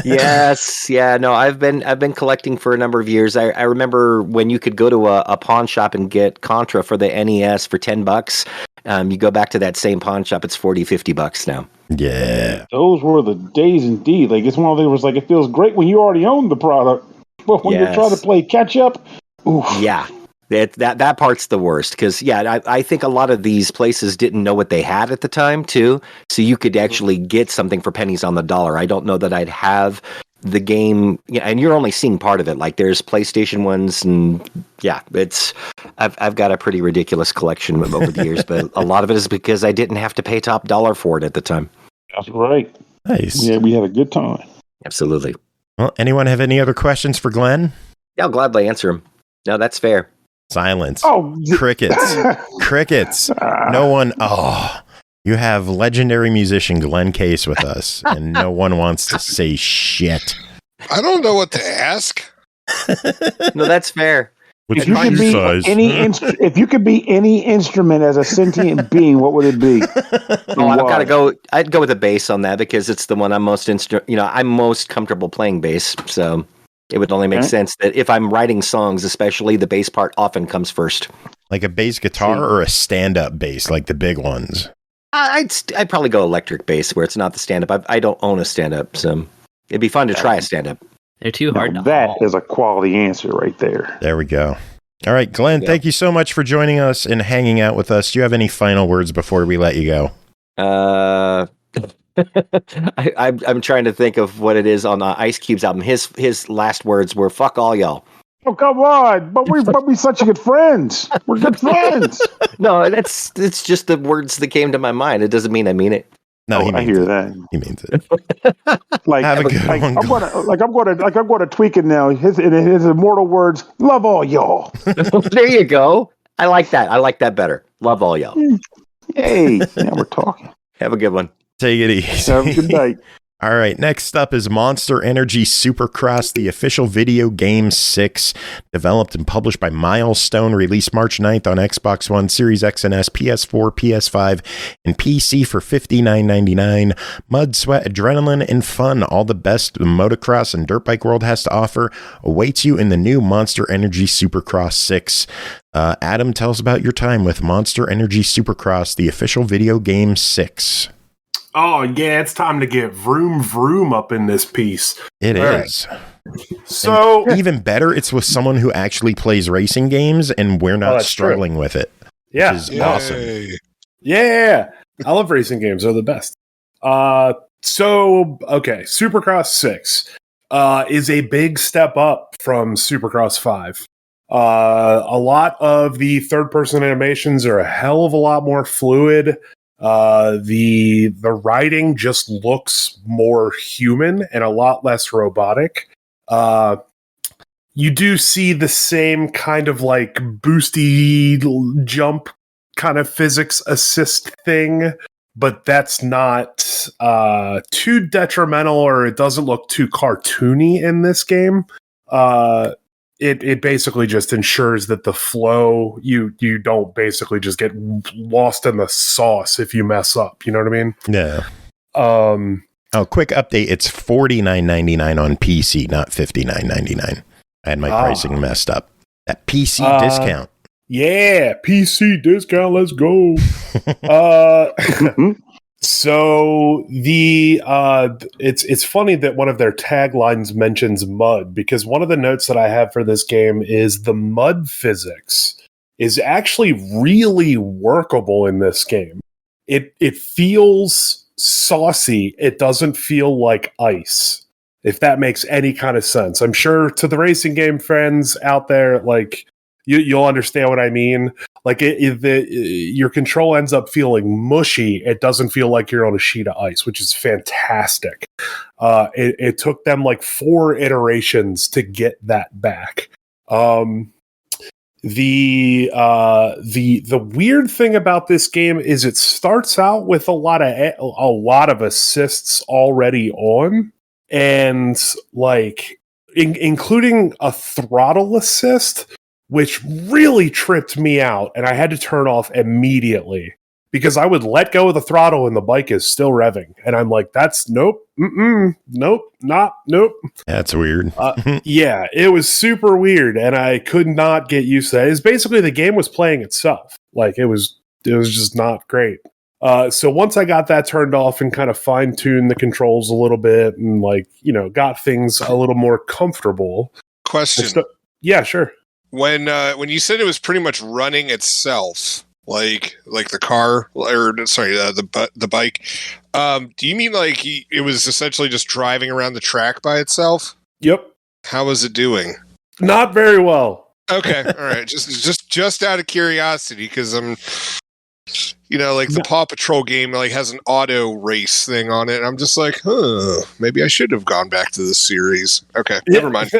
Yes. Yeah. No, I've been collecting for a number of years. I remember when you could go to a pawn shop and get Contra for the NES for $10. You go back to that same pawn shop, it's $40-$50 now.
Yeah.
Those were the days indeed. Like, it's one of those, was like, it feels great when you already own the product, but when you're trying to play catch up, oof.
Yeah. That part's the worst, because I think a lot of these places didn't know what they had at the time too, so you could actually get something for pennies on the dollar. I don't know that I'd have the game, and you're only seeing part of it. Like, there's PlayStation ones, and I've got a pretty ridiculous collection over the years, but a lot of it is because I didn't have to pay top dollar for it at the time.
That's right.
Nice.
Yeah, we had a good time.
Absolutely.
Well, anyone have any other questions for Glenn?
Yeah, I'll gladly answer them. No, that's fair.
Silence.
Oh,
crickets. No one. Oh, you have legendary musician Glenn Case with us, and no one wants to say shit.
I don't know what to ask.
No, that's fair.
If you could be any instrument as a sentient being, what would it be?
I'd go with the bass on that, because it's the one I'm I'm most comfortable playing bass. So it would only make sense that if I'm writing songs, especially, the bass part often comes first.
Like a bass guitar or a stand-up bass, like the big ones?
I'd probably go electric bass, where it's not the stand-up. I don't own a stand-up, so it'd be fun to try a stand-up.
They're too hard to
That
haul.
is a quality answer right there.
There we go. All right, Glenn, thank you so much for joining us and hanging out with us. Do you have any final words before we let you go?
I'm trying to think of what it is on Ice Cube's album. His last words were "fuck all y'all."
Oh, come on! But we're such good friends. We're good friends.
No, it's just the words that came to my mind. It doesn't mean I mean it.
No,
I hear that.
He means it.
Like,
have a good one.
I'm going to tweak it now. His immortal words: "Love all y'all."
There you go. I like that. I like that better. Love all y'all.
Hey, now we're talking.
Have a good one.
Take it easy.
Have a good night.
All right, next up is Monster Energy Supercross, the official video game 6, developed and published by Milestone, released March 9th on Xbox One, Series X and S, PS4, PS5, and PC for $59.99. Mud, sweat, adrenaline, and fun, all the best the motocross and dirt bike world has to offer, awaits you in the new Monster Energy Supercross 6. Adam, tell us about your time with Monster Energy Supercross, the official video game 6.
Oh, yeah, it's time to get vroom vroom up in this piece.
It is.
So,
and even better, it's with someone who actually plays racing games, and we're not struggling with it.
Yeah.
Which is awesome.
Yeah. I love racing games. They're the best. Supercross 6 is a big step up from Supercross 5. A lot of the third-person animations are a hell of a lot more fluid. The writing just looks more human and a lot less robotic. You do see the same kind of like boosty jump kind of physics assist thing, but that's not too detrimental, or it doesn't look too cartoony in this game. It basically just ensures that the flow, you don't basically just get lost in the sauce if you mess up. You know what I mean?
Yeah. Quick update. It's $49.99 on PC, not $59.99. I had my pricing messed up. That PC discount.
Yeah, PC discount. Let's go. So it's funny that one of their taglines mentions mud, because one of the notes that I have for this game is the mud physics is actually really workable in this game. It feels saucy. It doesn't feel like ice, if that makes any kind of sense. I'm sure to the racing game friends out there, like you'll understand what I mean. Like your control ends up feeling mushy. It doesn't feel like you're on a sheet of ice, which is fantastic. It took them like 4 iterations to get that back. The weird thing about this game is it starts out with a lot of assists already on, and like including a throttle assist, which really tripped me out, and I had to turn off immediately because I would let go of the throttle and the bike is still revving, and I'm like, that's nope.
That's weird.
Yeah, it was super weird, and I could not get used to that. It's basically the game was playing itself. Like it was just not great. So once I got that turned off and kind of fine-tuned the controls a little bit and got things a little more comfortable.
Question.
Yeah, sure.
When you said it was pretty much running itself, like the car, or sorry, the bike, do you mean like it was essentially just driving around the track by itself?
Yep.
How was it doing?
Not very well.
Okay, all right. Just out of curiosity, because I'm, like the Paw Patrol game like has an auto race thing on it. And I'm just like, maybe I should have gone back to this series. Okay, never mind.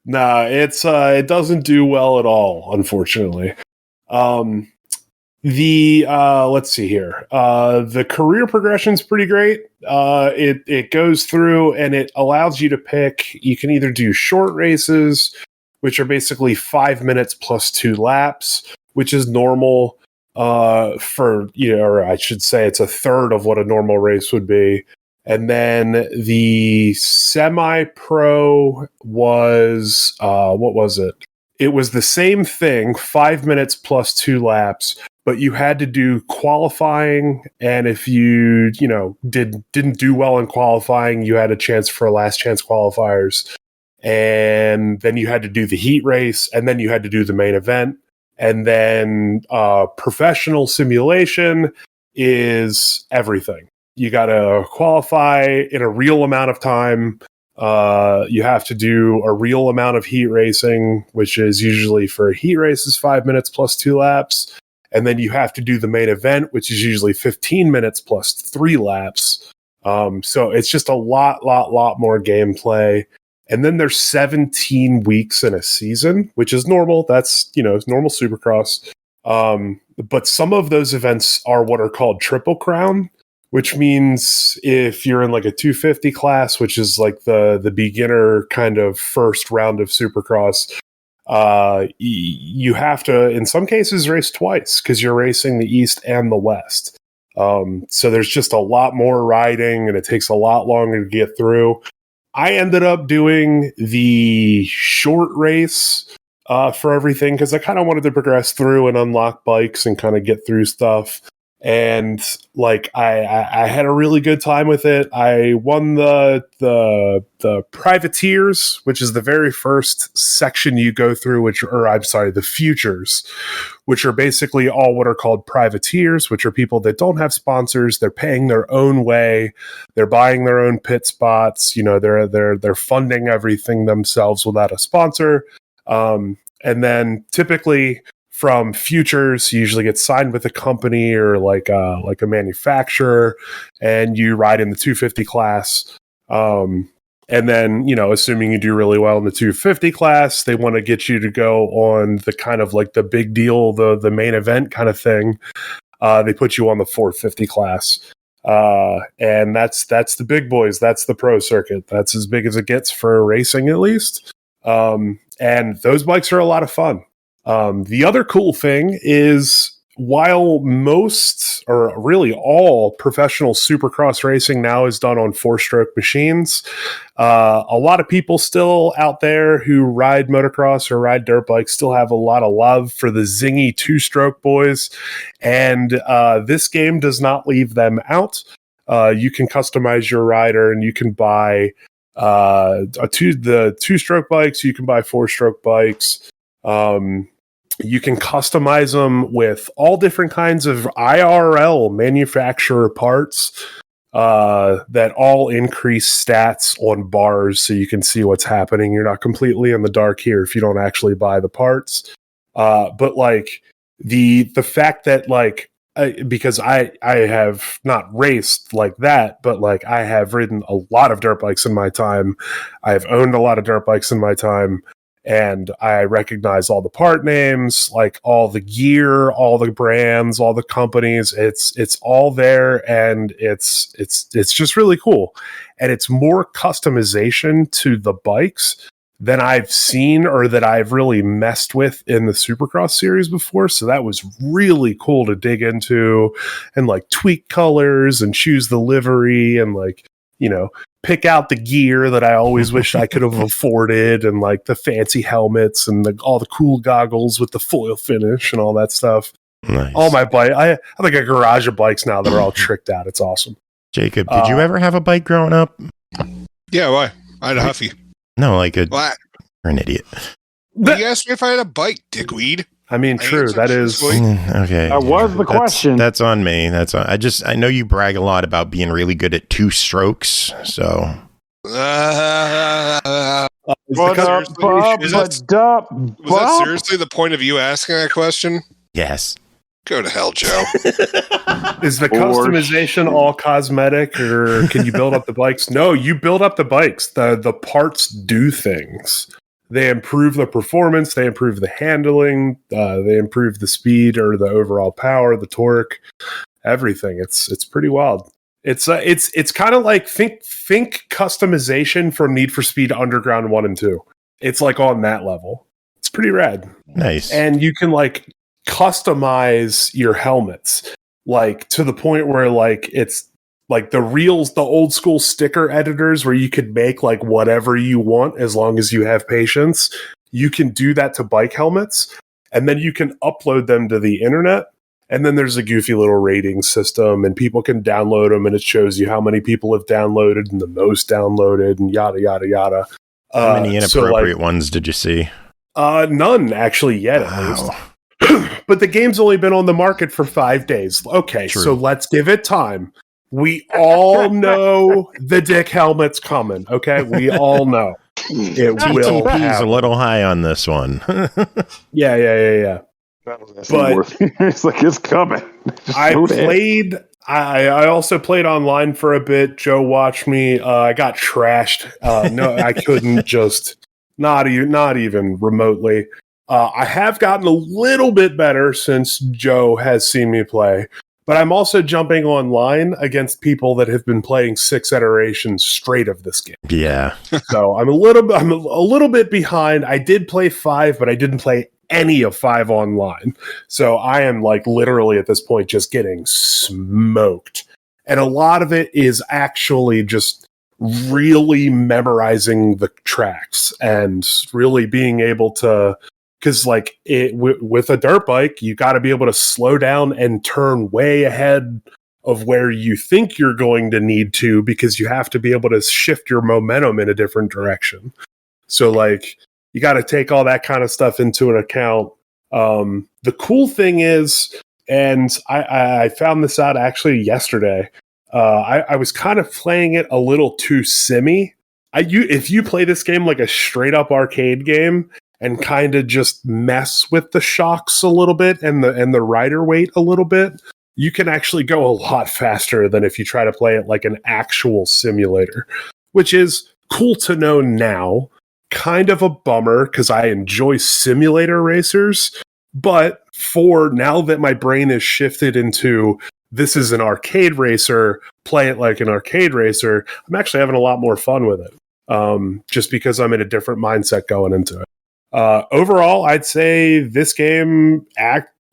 Nah, it doesn't do well at all, unfortunately. Let's see here. The career progression's pretty great. It goes through and it allows you to pick. You can either do short races, which are basically 5 minutes plus 2 laps, which is normal for, or I should say it's a third of what a normal race would be. And then the semi-pro was, what was it? It was the same thing, 5 minutes plus 2 laps, but you had to do qualifying. And if you, didn't do well in qualifying, you had a chance for last chance qualifiers. And then you had to do the heat race, and then you had to do the main event. And then professional simulation is everything. You got to qualify in a real amount of time. You have to do a real amount of heat racing, which is usually for a heat race is 5 minutes plus 2 laps. And then you have to do the main event, which is usually 15 minutes plus 3 laps. So it's just a lot more gameplay. And then there's 17 weeks in a season, which is normal. That's, it's normal Supercross. But some of those events are what are called Triple Crown, which means if you're in like a 250 class, which is like the beginner kind of first round of Supercross, you have to, in some cases, race twice because you're racing the East and the West. So there's just a lot more riding and it takes a lot longer to get through. I ended up doing the short race for everything because I kind of wanted to progress through and unlock bikes and kind of get through stuff. And like I had a really good time with it. I won the privateers, which is the very first section you go through, the futures, which are basically all what are called privateers, which are people that don't have sponsors. They're paying their own way. They're buying their own pit spots. They're funding everything themselves without a sponsor. And then typically from futures, you usually get signed with a company or like a manufacturer, and you ride in the 250 class. And then, assuming you do really well in the 250 class, they want to get you to go on the kind of like the big deal, the main event kind of thing. They put you on the 450 class. And that's the big boys. That's the pro circuit. That's as big as it gets for racing, at least. And those bikes are a lot of fun. The other cool thing is, while most or really all professional Supercross racing now is done on 4-stroke machines, a lot of people still out there who ride motocross or ride dirt bikes still have a lot of love for the zingy 2-stroke boys, and this game does not leave them out. You can customize your rider, and you can buy the 2-stroke bikes, you can buy 4-stroke bikes. You can customize them with all different kinds of IRL manufacturer parts that all increase stats on bars so you can see what's happening. You're not completely in the dark here if you don't actually buy the parts. But like the fact that like, because I have not raced like that, but like I have ridden a lot of dirt bikes in my time. I have owned a lot of dirt bikes in my time. And I recognize all the part names, like all the gear, all the brands, all the companies. It's all there, and it's just really cool. And it's more customization to the bikes than I've seen or that I've really messed with in the Supercross series before. So that was really cool to dig into and like tweak colors and choose the livery and like, pick out the gear that I always wished I could have afforded, and like the fancy helmets and all the cool goggles with the foil finish and all that stuff.
Nice.
All my bike, I have like a garage of bikes now that are all tricked out. It's awesome.
Jacob, did you ever have a bike growing up?
Yeah, why? I had a Huffy.
No, like
What?
You're an idiot.
Well, you asked me if I had a bike, dickweed.
I mean, true. That is
okay.
That was the question.
That's on me. I know you brag a lot about being really good at 2 strokes. So.
Was that seriously the point of you asking that question?
Yes.
Go to hell, Joe.
Is the customization all cosmetic, or can you build up the bikes? No, you build up the bikes. The parts do things. They improve the performance, they improve the handling, they improve the speed or the overall power, the torque, everything. It's pretty wild. It's kind of like think customization from Need for Speed Underground 1 and 2. It's like on that level. It's pretty rad.
Nice.
And you can like customize your helmets like to the point where like it's like the old school sticker editors where you could make like whatever you want as long as you have patience. You can do that to bike helmets, and then you can upload them to the internet. And then there's a goofy little rating system, and people can download them, and it shows you how many people have downloaded and the most downloaded and yada, yada, yada.
How many inappropriate ones did you see?
None actually yet, at least. But the game's only been on the market for 5 days. Okay, so let's give it time. We all know the dick helmet's coming. Okay, we all know it will.
TTP's a little high on this one.
Yeah.
But it's like it's coming.
I also played online for a bit. Joe watched me. I got trashed. No, I couldn't just not even remotely. I have gotten a little bit better since Joe has seen me play. But I'm also jumping online against people that have been playing 6 iterations straight of this game.
Yeah.
So I'm a little bit behind. I did play 5, but I didn't play any of 5 online. So I am like literally at this point just getting smoked. And a lot of it is actually just really memorizing the tracks and really being able to, because like with a dirt bike, you got to be able to slow down and turn way ahead of where you think you're going to need to, because you have to be able to shift your momentum in a different direction. So like you got to take all that kind of stuff into an account. The cool thing is, and I found this out actually yesterday, I was kind of playing it a little too simmy. If you play this game like a straight up arcade game, and kind of just mess with the shocks a little bit and the rider weight a little bit, you can actually go a lot faster than if you try to play it like an actual simulator, which is cool to know now. Kind of a bummer because I enjoy simulator racers, but for now that my brain is shifted into this is an arcade racer, play it like an arcade racer, I'm actually having a lot more fun with it. Just because I'm in a different mindset going into it. Overall, I'd say this game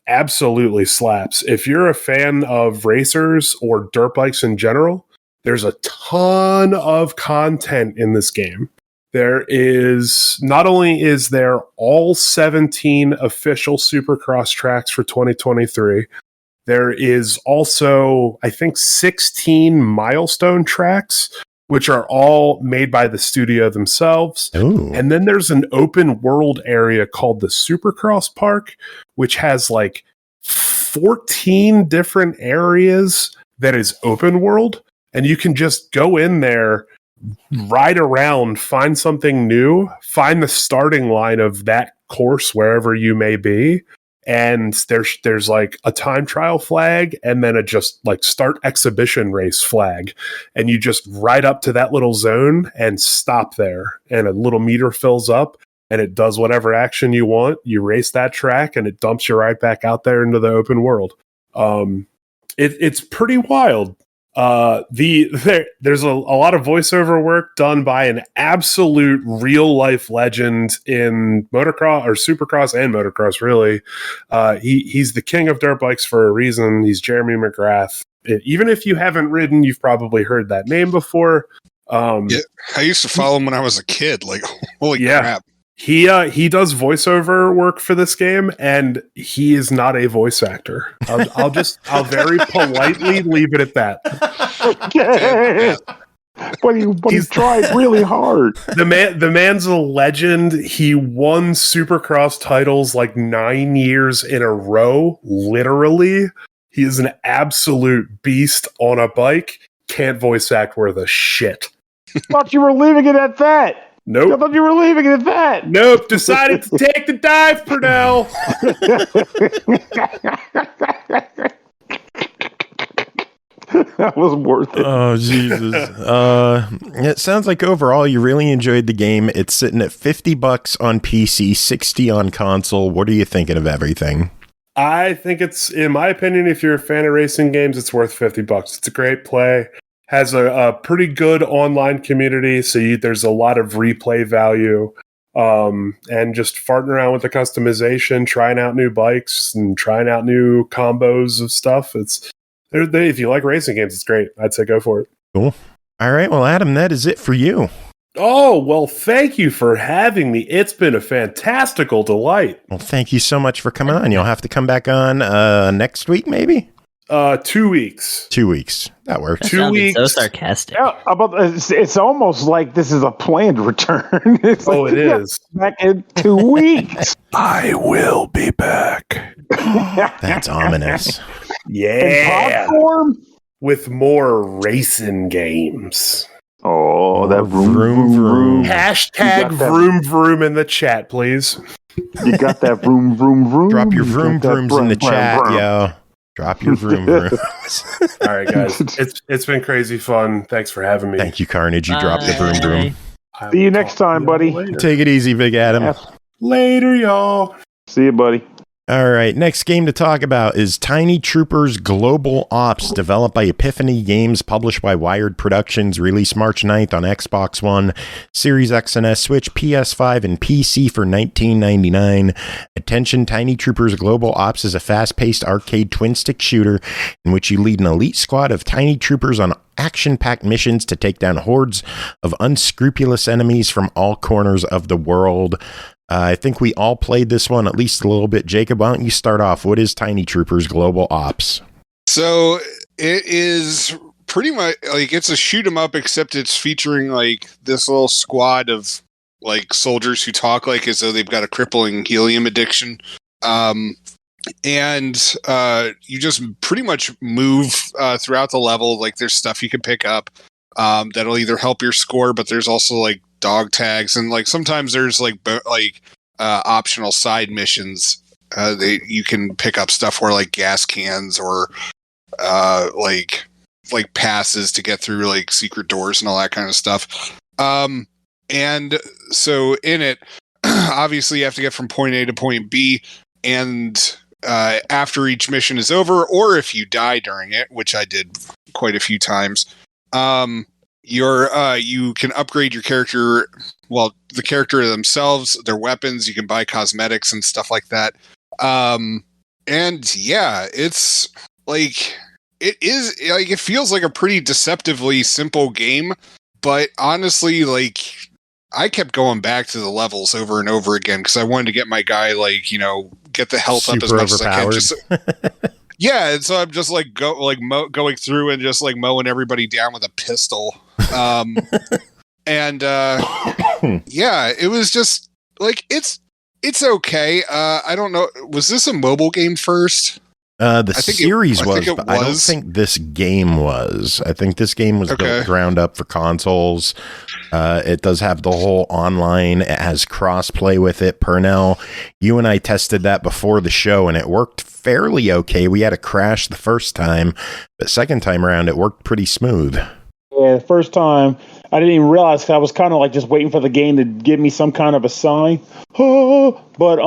absolutely slaps. If you're a fan of racers or dirt bikes in general, there's a ton of content in this game. There is, not only is there all 17 official Supercross tracks for 2023, there is also, I think, 16 Milestone tracks, which are all made by the studio themselves.
Ooh.
And then there's an open world area called the Supercross Park, which has like 14 different areas that is open world. And you can just go in there, ride around, find something new, find the starting line of that course wherever you may be. And there's like a time trial flag and then a just like start exhibition race flag. And you just ride up to that little zone and stop there. And a little meter fills up and it does whatever action you want. You race that track and it dumps you right back out there into the open world. It's pretty wild. There's a lot of voiceover work done by an absolute real life legend in motocross or Supercross and motocross. Really, he's the king of dirt bikes for a reason. He's Jeremy McGrath. Even if you haven't ridden, you've probably heard that name before.
Yeah, I used to follow him when I was a kid. Like, holy crap!
He does voiceover work for this game, and he is not a voice actor. I'll very politely leave it at that.
Okay. But he's tried really hard.
The man's a legend. He won Supercross titles like 9 years in a row. Literally, he is an absolute beast on a bike. Can't voice act worth a shit.
Thought you were leaving it at that.
Nope.
I thought you were leaving it at that.
Nope. Decided to take the dive, Pernell.
That was worth it.
Oh, Jesus. It sounds like overall you really enjoyed the game. It's sitting at $50 on PC, $60 on console. What are you thinking of everything?
I think it's, in my opinion, if you're a fan of racing games, it's worth $50. It's a great play. Has a pretty good online community, so there's a lot of replay value. And just farting around with the customization, trying out new bikes and trying out new combos of stuff. If you like racing games, it's great. I'd say go for it.
Cool. All right. Well, Adam, that is it for you.
Oh, well, thank you for having me. It's been a fantastical delight.
Well, thank you so much for coming on. You'll have to come back on next week, maybe?
2 weeks.
2 weeks. That works.
That
2
sounded
weeks.
so sarcastic.
Yeah, it's almost like this is a planned return. It's
Oh,
like,
it is.
Back in 2 weeks.
I will be back.
That's ominous.
Yeah.
Popcorn?
With more racing games.
Oh, that vroom,
Vroom, vroom.
Hashtag
You got that.
vroom vroom in the chat, please.
You got that vroom, vroom, vroom.
Drop your
You
vroom
got that
vrooms in the
vroom,
chat,
vroom.
yo. Drop your vroom vrooms.
All right, guys. It's been crazy fun. Thanks for having me.
Thank you, Carnage. You dropped the vroom vroom.
I
See you
will
next
talk
time,
to
buddy.
y'all later.
Take it easy, Big Adam.
Later, y'all.
See you, buddy.
All right, next game to talk about is Tiny Troopers Global Ops, developed by Epiphany Games, published by Wired Productions, released March 9th on Xbox One, Series X and S, Switch, PS5, and PC for $19.99. Attention, Tiny Troopers Global Ops is a fast-paced arcade twin-stick shooter in which you lead an elite squad of tiny troopers on action-packed missions to take down hordes of unscrupulous enemies from all corners of the world. I think we all played this one at least a little bit. Jacob, why don't you start off? What is Tiny Troopers Global Ops?
So it is pretty much like it's a shoot 'em up, except it's featuring like this little squad of like soldiers who talk like as though they've got a crippling helium addiction. And you just pretty much move throughout the level. Like there's stuff you can pick up that'll either help your score, but there's also like dog tags, and like sometimes there's like optional side missions. You can pick up stuff where like gas cans or like passes to get through like secret doors and all that kind of stuff. And so in it, obviously you have to get from point A to point B, and after each mission is over, or if you die during it, which I did quite a few times, you can upgrade your character. Well, the character themselves, their weapons, you can buy cosmetics and stuff like that. And yeah, it's like, it feels like a pretty deceptively simple game, but honestly, like, I kept going back to the levels over and over again because I wanted to get my guy, like, get the health up as much as I can. Yeah, and so I'm just like going through and just like mowing everybody down with a pistol. Yeah, it was just like it's okay. I don't know. Was this a mobile game first?
The series was, but I don't think this game was. I think this game was built ground up for consoles. It does have the whole online. It has cross-play with it. Pernell, you and I tested that before the show, and it worked fairly okay. We had a crash the first time, but second time around, it worked pretty smooth.
Yeah, the first time, I didn't even realize, because I was kind of like just waiting for the game to give me some kind of a sign. But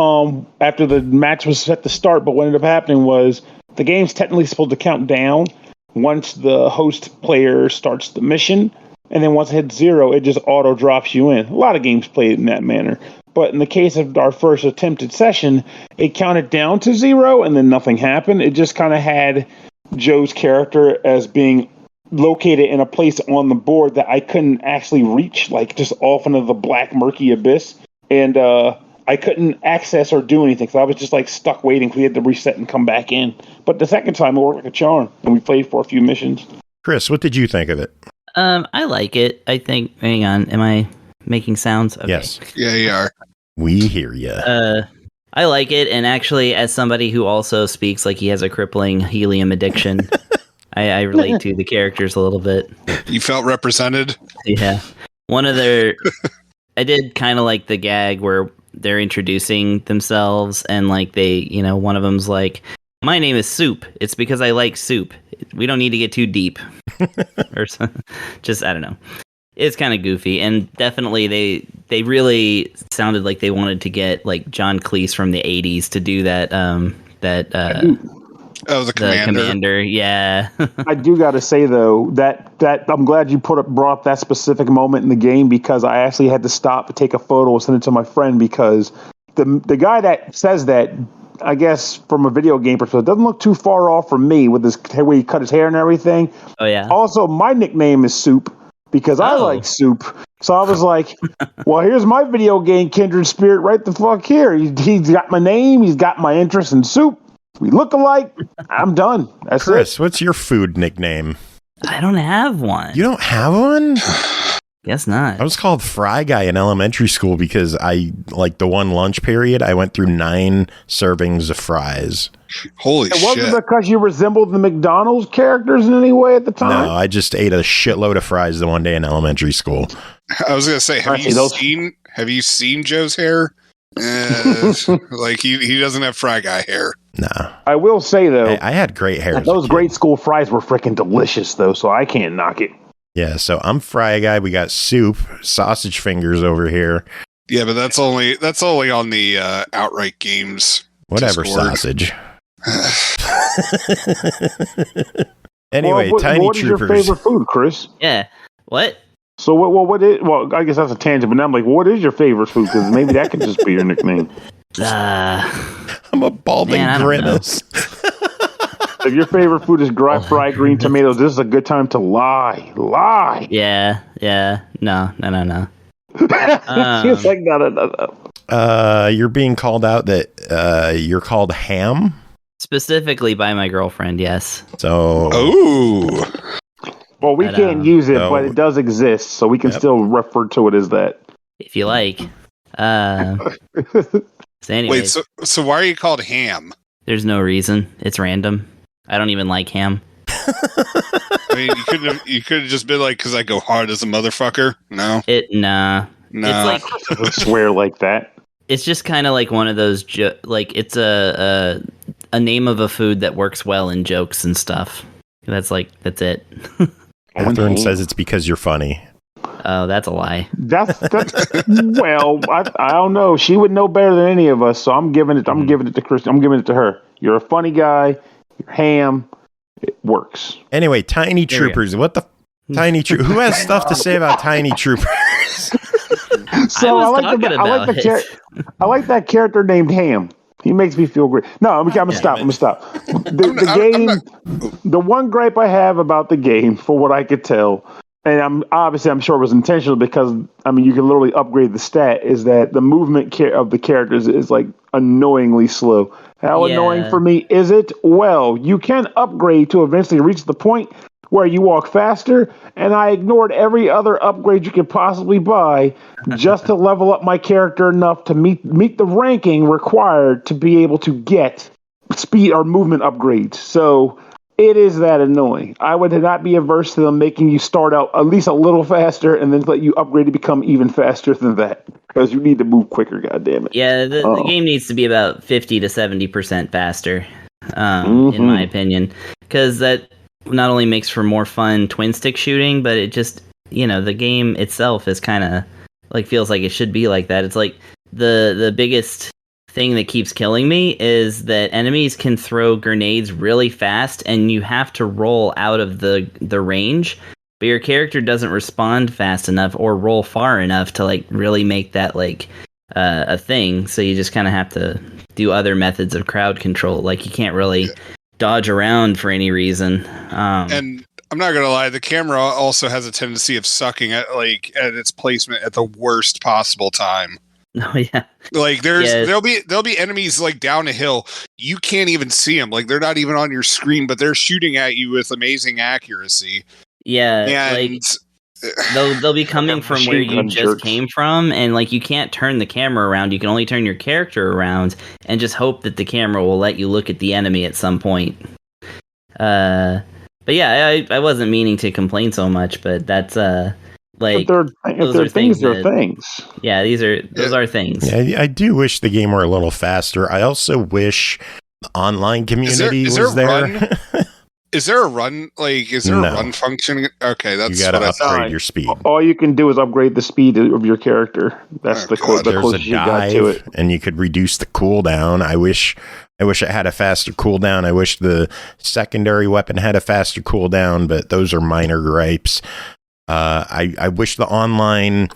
after the match was set to start, but what ended up happening was the game's technically supposed to count down once the host player starts the mission, and then once it hits 0, it just auto drops you in. A lot of games play it in that manner. But in the case of our first attempted session, it counted down to 0, and then nothing happened. It just kind of had Joe's character as being located in a place on the board that I couldn't actually reach, like just off into the black murky abyss, and I couldn't access or do anything, so I was just like stuck waiting. We had to reset and come back in. But the second time it worked like a charm, and we played for a few missions.
Chris, what did you think of it?
I like it. I think, hang on, am I making sounds? Okay.
Yes.
Yeah, you are.
We hear you.
I like it, and actually, as somebody who also speaks like he has a crippling helium addiction, I relate to the characters a little bit.
You felt represented?
Yeah. I did kind of like the gag where they're introducing themselves, and like they, one of them's like, "My name is Soup. It's because I like soup. We don't need to get too deep." Or just, I don't know. It's kind of goofy, and definitely they really sounded like they wanted to get like John Cleese from the 80s to do that
the
commander, yeah.
I do got to say though that I'm glad you brought up that specific moment in the game, because I actually had to stop and take a photo and send it to my friend, because the guy that says that, I guess from a video game perspective, doesn't look too far off from me with his way he cut his hair and everything.
Oh yeah.
Also, my nickname is Soup because I like soup. So I was like, well, here's my video game kindred spirit right the fuck here. He's got my name. He's got my interest in soup. We look alike. I'm done. That's
Chris,
it.
what's your food nickname?
I don't have one.
You don't have one?
Guess not.
I was called Fry Guy in elementary school because I, like the one lunch period, I went through 9 servings of fries.
Holy shit.
Wasn't it because you resembled the McDonald's characters in any way at the time?
No, I just ate a shitload of fries the one day in elementary school.
I was going to say, have you seen Joe's hair? Like he doesn't have Fry Guy hair.
Nah.
I will say though,
I had great hair.
Those grade school fries were freaking delicious though, so I can't knock it.
Yeah, so I'm Fry Guy. We got Soup, sausage fingers over here.
Yeah, but that's only on the Outright Games.
Whatever,
Discord.
Sausage. Anyway,
what
Tiny
is your
Troopers.
favorite food, Chris?
Yeah. What?
So what is? Well, I guess that's a tangent, but now I'm like, what is your favorite food? Because maybe that could just be your nickname.
I'm a balding grimace.
If your favorite food is fried green tomatoes, this is a good time to lie. Lie.
Yeah. No.
It's like no.
You're being called out that you're called Ham.
Specifically by my girlfriend, yes.
So.
Oh.
Well, we can't use it, but it does exist, so we can still refer to it as that.
If you like. So anyways,
Wait, so why are you called Ham?
There's no reason. It's random. I don't even like ham.
I mean, you could have just been like, because I go hard as a motherfucker. No.
Nah.
No.
It's like
I swear like that.
It's just kind of like one of those like it's a name of a food that works well in jokes and stuff. That's it.
Catherine says it's because you're funny.
Oh, that's a lie.
That's well, I don't know. She would know better than any of us, so I'm giving it to Kristen. I'm giving it to her. You're a funny guy. You're ham. It works.
Anyway, Tiny Troopers. What the Tiny Troopers? Who has stuff to say about Tiny Troopers?
So I like that character named Ham. He makes me feel great. No, I'm gonna stop. The one gripe I have about the game, for what I could tell, and I'm sure it was intentional because you can literally upgrade the stat, is that the movement of the characters is like annoyingly slow. How annoying for me is it? Well, you can upgrade to eventually reach the point where you walk faster, and I ignored every other upgrade you could possibly buy just to level up my character enough to meet the ranking required to be able to get speed or movement upgrades. So it is that annoying. I would not be averse to them making you start out at least a little faster and then let you upgrade to become even faster than that, because you need to move quicker, goddammit.
Yeah, the game needs to be about 50 to 70% faster, in my opinion, because that not only makes for more fun twin stick shooting, but it just, the game itself is kind of like, feels like it should be like that. It's like the biggest thing that keeps killing me is that enemies can throw grenades really fast and you have to roll out of the range, but your character doesn't respond fast enough or roll far enough to like really make that like a thing. So you just kind of have to do other methods of crowd control. Like you can't really dodge around for any reason.
And I'm not gonna lie, the camera also has a tendency of sucking at its placement at the worst possible time.
Oh yeah,
like there'll be enemies like down a hill, you can't even see them, like they're not even on your screen, but they're shooting at you with amazing accuracy.
Yeah,
and
like they'll be coming from where you just came from, and like you can't turn the camera around. You can only turn your character around and just hope that the camera will let you look at the enemy at some point. But yeah, I wasn't meaning to complain so much, but that's like
if they're things, they're things.
Yeah, those are things.
Yeah, I do wish the game were a little faster. I also wish the online community was there.
Is there a run? Like, is there a run function? Okay, that's
you got to upgrade your speed.
All you can do is upgrade the speed of your character. That's the closest you got to it.
And you could reduce the cooldown. I wish it had a faster cooldown. I wish the secondary weapon had a faster cooldown, but those are minor gripes. I wish the online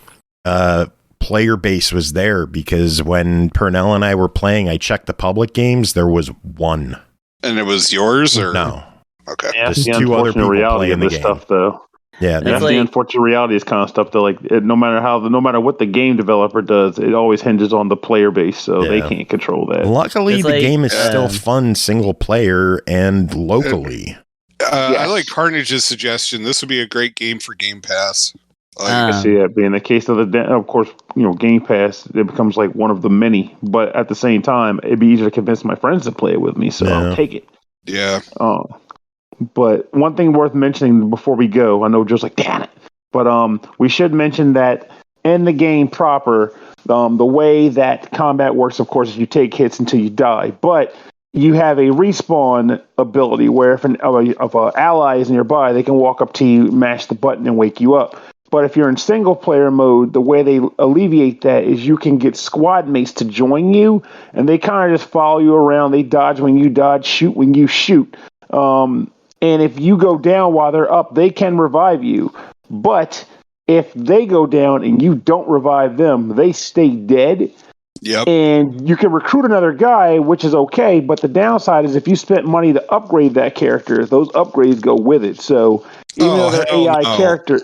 player base was there, because when Pernell and I were playing, I checked the public games. There was one.
And it was yours, or
no?
Okay.
Yeah, that's the unfortunate reality of this stuff, though.
Yeah,
that's the unfortunate reality. Is kind of stuff that, like, no matter what the game developer does, it always hinges on the player base, so they can't control that.
Luckily, the game is still fun single player and locally.
I like Carnage's suggestion. This would be a great game for Game Pass.
I see that being the case of course, Game Pass, it becomes like one of the many, but at the same time, it'd be easier to convince my friends to play it with me, so I'll take it.
Yeah.
But one thing worth mentioning before we go, I know Joe's like, damn it, but we should mention that in the game proper, the way that combat works, of course, is you take hits until you die, but you have a respawn ability where if an ally is nearby, they can walk up to you, mash the button, and wake you up. But if you're in single player mode, the way they alleviate that is you can get squad mates to join you, and they kind of just follow you around. They dodge when you dodge, shoot when you shoot. And if you go down while they're up, they can revive you. But if they go down and you don't revive them, they stay dead.
Yep.
And you can recruit another guy, which is okay. But the downside is if you spent money to upgrade that character, those upgrades go with it. So even though they're AI character,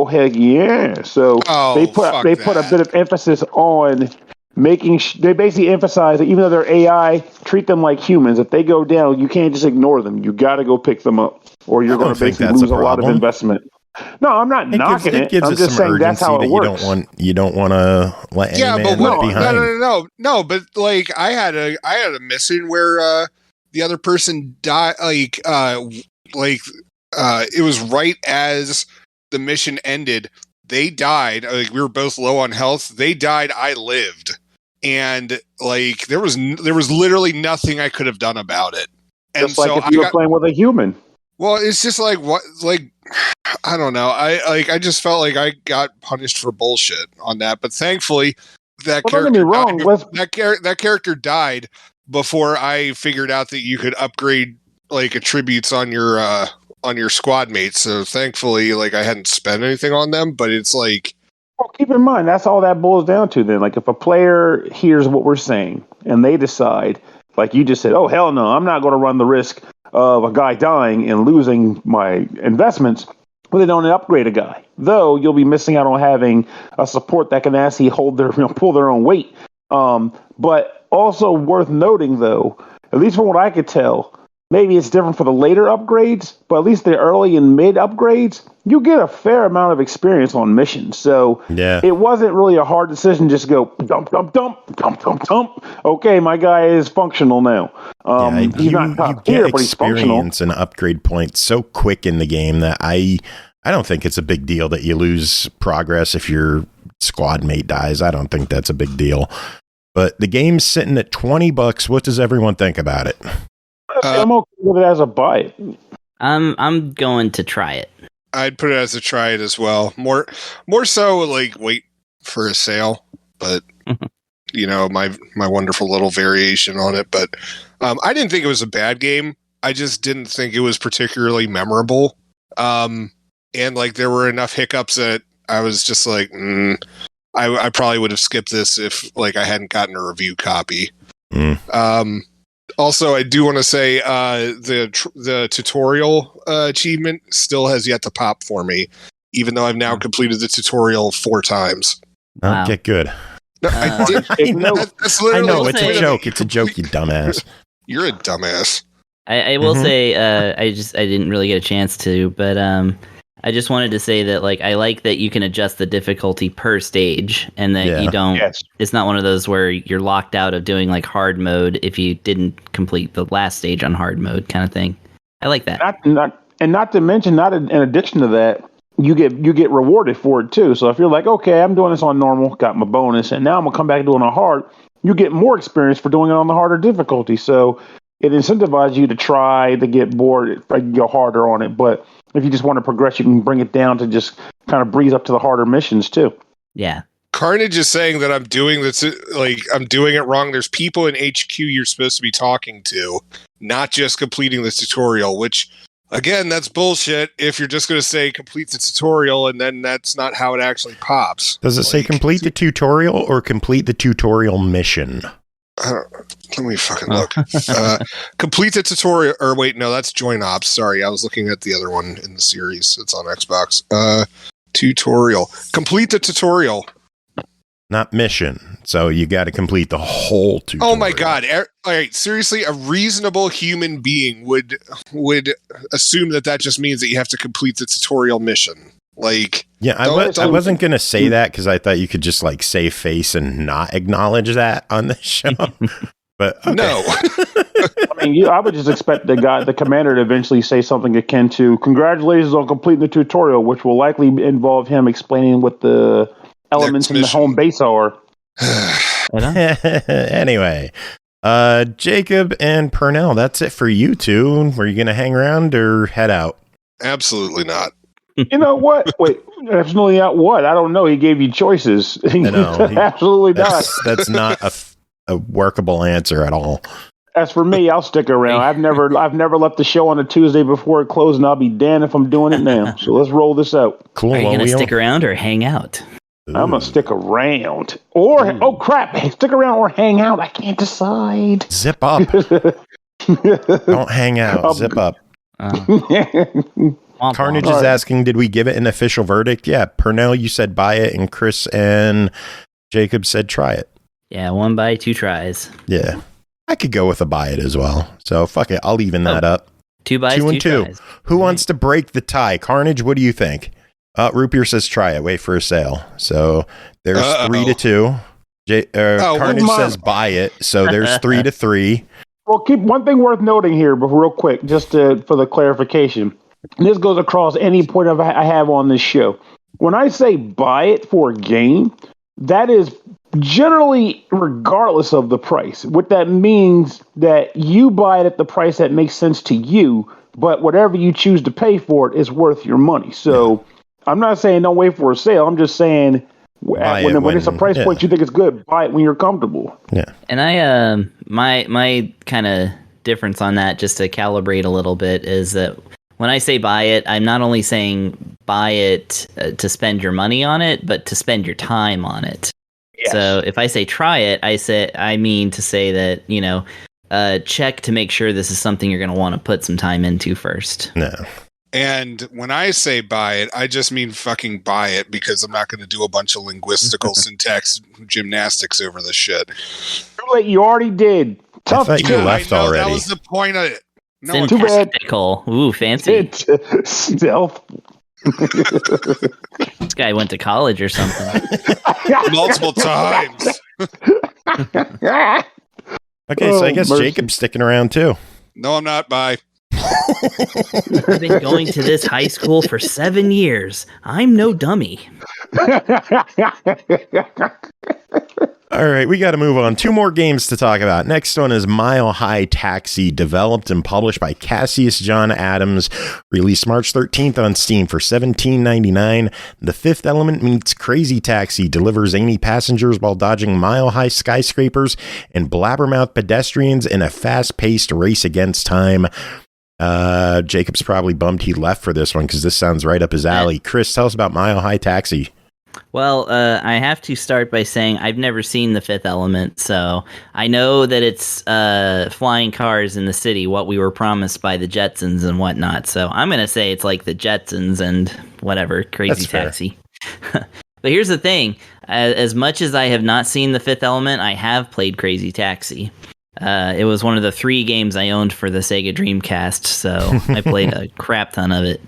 heck yeah. So they put a bit of emphasis on making. They basically emphasize that even though they're AI, treat them like humans. If they go down, you can't just ignore them. You got to go pick them up, or you're going to basically lose a lot of investment. No, I'm not knocking it. I'm just saying that's how it works.
You don't want to let any man left behind.
No. But like I had a mission where the other person died. It was right as the mission ended. They died. Like we were both low on health. They died. I lived. and like there was literally nothing I could have done about it. And
just like so if you were playing with a human.
Well, it's just like what, like I don't know. I just felt like I got punished for bullshit on that. But thankfully, that character died before I figured out that you could upgrade like attributes on your squad mates. So thankfully, like I hadn't spent anything on them. But it's like,
well, keep in mind that's all that boils down to. Then, like if a player hears what we're saying and they decide, like you just said, oh hell no, I'm not going to run the risk of a guy dying and losing my investments. Well, they don't upgrade a guy, though you'll be missing out on having a support that can actually pull their own weight. But also worth noting, though, at least from what I could tell, maybe it's different for the later upgrades, but at least the early and mid upgrades, you get a fair amount of experience on missions. So it wasn't really a hard decision. Just go dump, dump, dump, dump, dump, dump. Okay, my guy is functional now. He's not top tier, but he's functional.
Experience and upgrade points so quick in the game that I don't think it's a big deal that you lose progress if your squad mate dies. I don't think that's a big deal. But the game's sitting at $20. What does everyone think about it?
I'm okay with it as a buy.
I'm going to try it.
I'd put it as a try it as well. More so like wait for a sale, but you know, my wonderful little variation on it. But I didn't think it was a bad game. I just didn't think it was particularly memorable. And like there were enough hiccups that I was just like, I probably would have skipped this if like I hadn't gotten a review copy. Also, I do want to say the tutorial achievement still has yet to pop for me, even though I've now completed the tutorial 4 times.
Wow. Okay, good.
No, I know it's
a joke. It's a joke, you dumbass.
You're a dumbass.
I will say I didn't really get a chance to, but I just wanted to say that like I like that you can adjust the difficulty per stage and that you don't it's not one of those where you're locked out of doing like hard mode if you didn't complete the last stage on hard mode kind of thing. I like that.
Not to mention, in addition to that, you get rewarded for it too. So if you're like, okay, I'm doing this on normal, got my bonus, and now I'm gonna come back doing a hard, you get more experience for doing it on the harder difficulty. So it incentivizes you to try to get bored, like go harder on it. But if you just want to progress, you can bring it down to just kind of breeze up to the harder missions too.
Yeah.
Carnage is saying that I'm doing this, like I'm doing it wrong. There's people in HQ you're supposed to be talking to, not just completing the tutorial, which again, that's bullshit. If you're just going to say complete the tutorial and then that's not how it actually pops.
Does it say complete the tutorial or complete the tutorial mission?
Let me fucking look. Complete the tutorial, or wait, no, that's Join Ops. Sorry, I was looking at the other one in the series. It's on Xbox. Tutorial. Complete the tutorial.
Not mission. So you got to complete the whole tutorial.
Oh my god! All right, seriously, a reasonable human being would assume that just means that you have to complete the tutorial mission. Like,
yeah, I wasn't going to say that because I thought you could just like save face and not acknowledge that on the show. But okay.
No.
I mean, I would just expect the commander to eventually say something akin to "Congratulations on completing the tutorial," which will likely involve him explaining what the elements in the home base are.
Anyway, Jacob and Pernell, that's it for you two. Were you going to hang around or head out?
Absolutely not.
You know what? Wait, absolutely not what? I don't know. He gave you choices. Absolutely not.
That's not a workable answer at all.
As for me, I'll stick around. I've never left the show on a Tuesday before it closed, and I'll be damned if I'm doing it now. So let's roll this out.
Cool.
Are you going to stick around or hang out?
I'm going to stick around. Or, oh crap, stick around or hang out. I can't decide.
Zip up. Don't hang out. Zip up. Carnage is asking, did we give it an official verdict? Yeah, Pernell, you said buy it, and Chris and Jacob said try it.
Yeah, 1 buy, 2 tries.
Yeah. I could go with a buy it as well. So fuck it, I'll even that up.
2 buys, 2 tries.
Who wants to break the tie? Carnage, what do you think? Rootbeer says try it, wait for a sale. So there's 3-2. Carnage says buy it, so there's 3-3.
Well, keep one thing worth noting here, but real quick, just for the clarification. And this goes across any point I have on this show. When I say buy it for a game, that is generally, regardless of the price, what that means that you buy it at the price that makes sense to you, but whatever you choose to pay for it is worth your money. So I'm not saying don't wait for a sale. I'm just saying when it's a price point you think it's good, buy it when you're comfortable.
Yeah.
And my kind of difference on that, just to calibrate a little bit, is that when I say buy it, I'm not only saying buy it to spend your money on it, but to spend your time on it. Yes. So if I say try it, I mean to say that, check to make sure this is something you're going to want to put some time into first.
No.
And when I say buy it, I just mean fucking buy it, because I'm not going to do a bunch of linguistical syntax gymnastics over this shit.
You already did.
Tough. I thought you left already.
That was the point of it.
No, too bad. Ooh, fancy.
Stealth.
This guy went to college or something.
Multiple times.
Okay, so I guess Jacob's sticking around too.
No, I'm not. Bye.
I've been going to this high school for 7 years. I'm no dummy.
All right, we got to move on. 2 more games to talk about. Next one is Mile High Taxi, developed and published by Cassius John Adams, released March 13th on Steam for $17.99. The Fifth Element meets Crazy Taxi, delivers zany passengers while dodging mile-high skyscrapers and blabbermouth pedestrians in a fast-paced race against time. Jacob's probably bummed he left for this one because this sounds right up his alley. Chris, tell us about Mile High Taxi.
Well, I have to start by saying I've never seen The Fifth Element, so I know that it's flying cars in the city, what we were promised by the Jetsons and whatnot. So I'm going to say it's like the Jetsons and whatever, Crazy Taxi. But here's the thing. As much as I have not seen The Fifth Element, I have played Crazy Taxi. It was one of the 3 games I owned for the Sega Dreamcast, so I played a crap ton of it.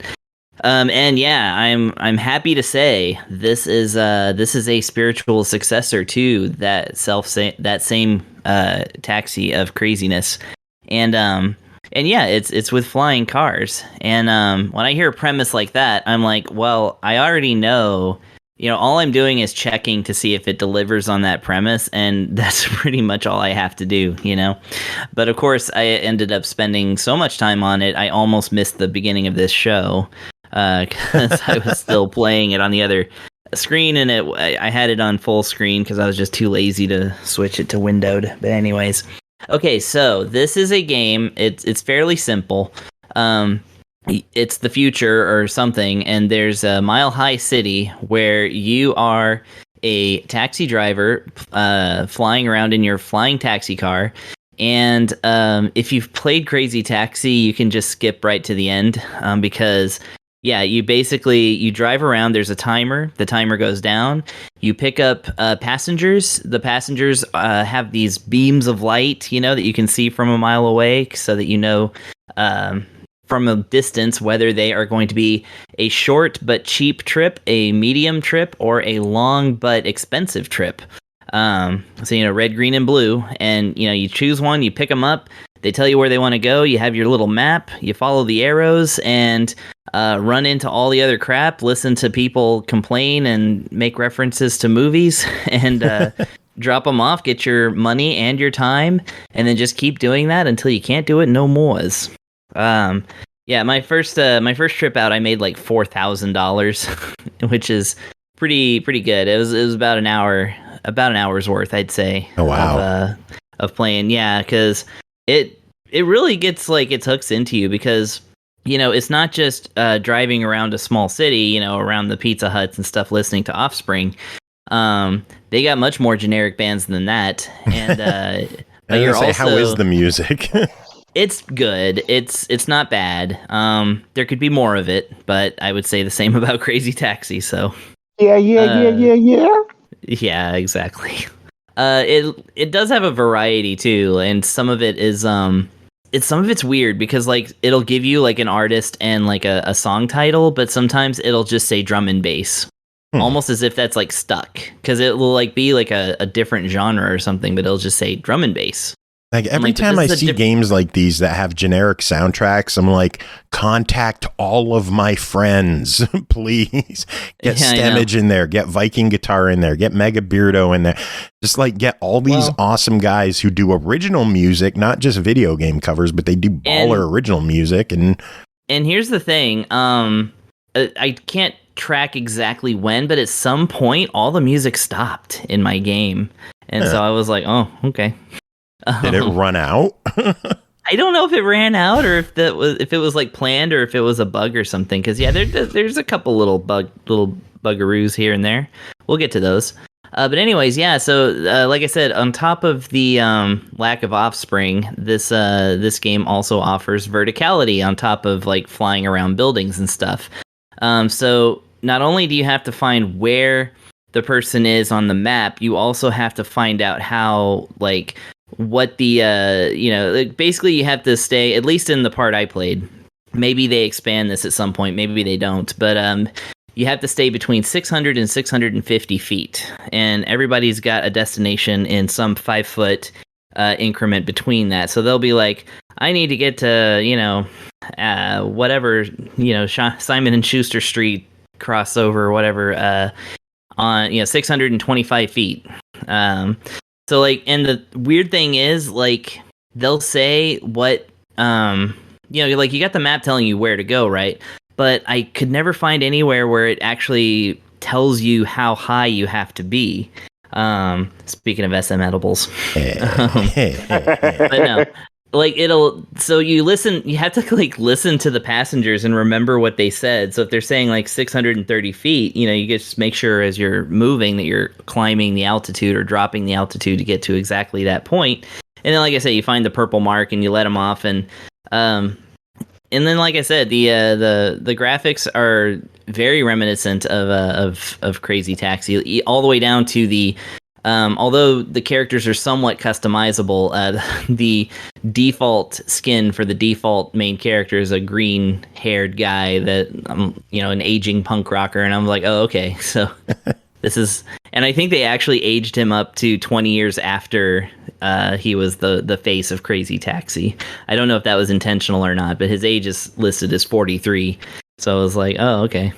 And yeah, I'm happy to say this is a spiritual successor to that same taxi of craziness, and yeah, it's with flying cars. And when I hear a premise like that, I'm like, well, I already know. All I'm doing is checking to see if it delivers on that premise, and that's pretty much all I have to do, But of course, I ended up spending so much time on it, I almost missed the beginning of this show. Because I was still playing it on the other screen, and I had it on full screen because I was just too lazy to switch it to windowed. But anyways, okay, so this is a game. It's fairly simple. It's the future or something, and there's a Mile High City where you are a taxi driver flying around in your flying taxi car. And if you've played Crazy Taxi, you can just skip right to the end because... yeah, you drive around, there's a timer, the timer goes down, you pick up passengers, the passengers have these beams of light, that you can see from a mile away, so that from a distance whether they are going to be a short but cheap trip, a medium trip, or a long but expensive trip. So, red, green, and blue, and, you choose one, you pick them up, they tell you where they want to go, you have your little map, you follow the arrows, and run into all the other crap, listen to people complain and make references to movies, and drop them off, get your money and your time, and then just keep doing that until you can't do it no more. Yeah, my first trip out, I made like $4,000, which is pretty good. It was about an hour's worth, I'd say.
Oh wow.
Of playing, yeah, because it really gets like its hooks into you because. It's not just driving around a small city, around the Pizza Huts and stuff, listening to Offspring. They got much more generic bands than that. And but you're also,
how is the music?
It's good. It's not bad. There could be more of it, but I would say the same about Crazy Taxi. So
yeah.
Yeah, exactly. It does have a variety too, and some of it is some of it's weird because like it'll give you like an artist and like a song title, but sometimes it'll just say drum and bass, almost as if that's like stuck because it will like be like a different genre or something, but it'll just say drum and bass.
Like every time I see games like these that have generic soundtracks, I'm like, contact all of my friends, please. Get Stemage in there, get Viking Guitar in there, get Mega Beardo in there. Just like get all these awesome guys who do original music, not just video game covers, but they do baller original music. And
here's the thing, I can't track exactly when, but at some point, all the music stopped in my game, and so I was like, oh, okay.
Did it run out?
I don't know if it ran out or if it was like planned or if it was a bug or something. Because there's a couple little buggaroos here and there. We'll get to those. But anyways, yeah. So like I said, on top of the lack of offspring, this game also offers verticality on top of like flying around buildings and stuff. So not only do you have to find where the person is on the map, you also have to find out how like what the basically you have to stay, at least in the part I played, maybe they expand this at some point, maybe they don't, but you have to stay between 600 and 650 feet, and everybody's got a destination in some 5 foot increment between that. So they'll be like, I need to get to whatever, Simon and Schuster Street crossover or whatever on 625 feet. So like, and the weird thing is like they'll say what like you got the map telling you where to go, right? But I could never find anywhere where it actually tells you how high you have to be. Speaking of SM edibles, but no, like you have to like listen to the passengers and remember what they said. So if they're saying like 630 feet, you just make sure as you're moving that you're climbing the altitude or dropping the altitude to get to exactly that point. And then, like I said, you find the purple mark and you let them off. And then, like I said, the graphics are very reminiscent of Crazy Taxi, all the way down to the. Although the characters are somewhat customizable, the default skin for the default main character is a green-haired guy that, an aging punk rocker, and I'm like, oh, okay, so this is... And I think they actually aged him up to 20 years after he was the face of Crazy Taxi. I don't know if that was intentional or not, but his age is listed as 43, so I was like, oh, okay.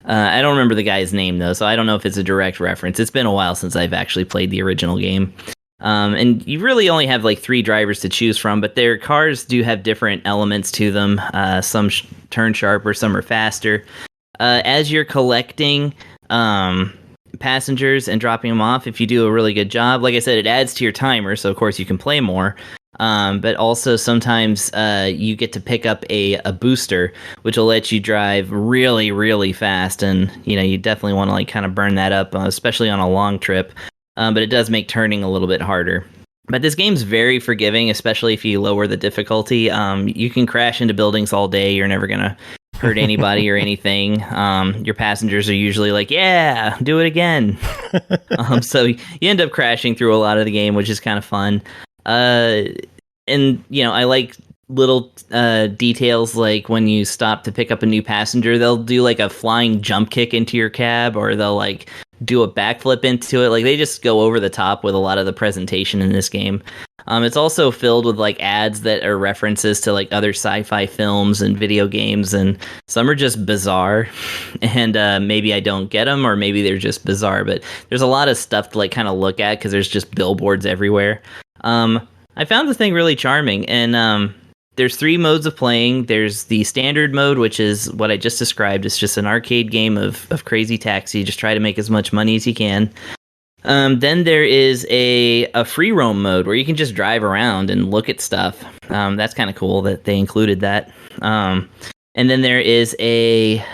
I don't remember the guy's name, though, so I don't know if it's a direct reference. It's been a while since I've actually played the original game. And you really only have, like, 3 drivers to choose from, but their cars do have different elements to them. Some turn sharper, some are faster. As you're collecting passengers and dropping them off, if you do a really good job, like I said, it adds to your timer, so of course you can play more. But also sometimes you get to pick up a booster, which will let you drive really, really fast. And, you definitely want to like kind of burn that up, especially on a long trip. But it does make turning a little bit harder. But this game's very forgiving, especially if you lower the difficulty. You can crash into buildings all day. You're never going to hurt anybody or anything. Your passengers are usually like, yeah, do it again. So you end up crashing through a lot of the game, which is kind of fun. And I like little details, like when you stop to pick up a new passenger, they'll do like a flying jump kick into your cab, or they'll like do a backflip into it. Like they just go over the top with a lot of the presentation in this game. It's also filled with like ads that are references to like other sci-fi films and video games, and some are just bizarre, and maybe I don't get them, or maybe they're just bizarre, but there's a lot of stuff to like kind of look at because there's just billboards everywhere. I found the thing really charming, and there's 3 modes of playing. There's the standard mode, which is what I just described. It's just an arcade game of Crazy Taxi. Just try to make as much money as you can. Then there is a free roam mode where you can just drive around and look at stuff. That's kind of cool that they included that. And then there is they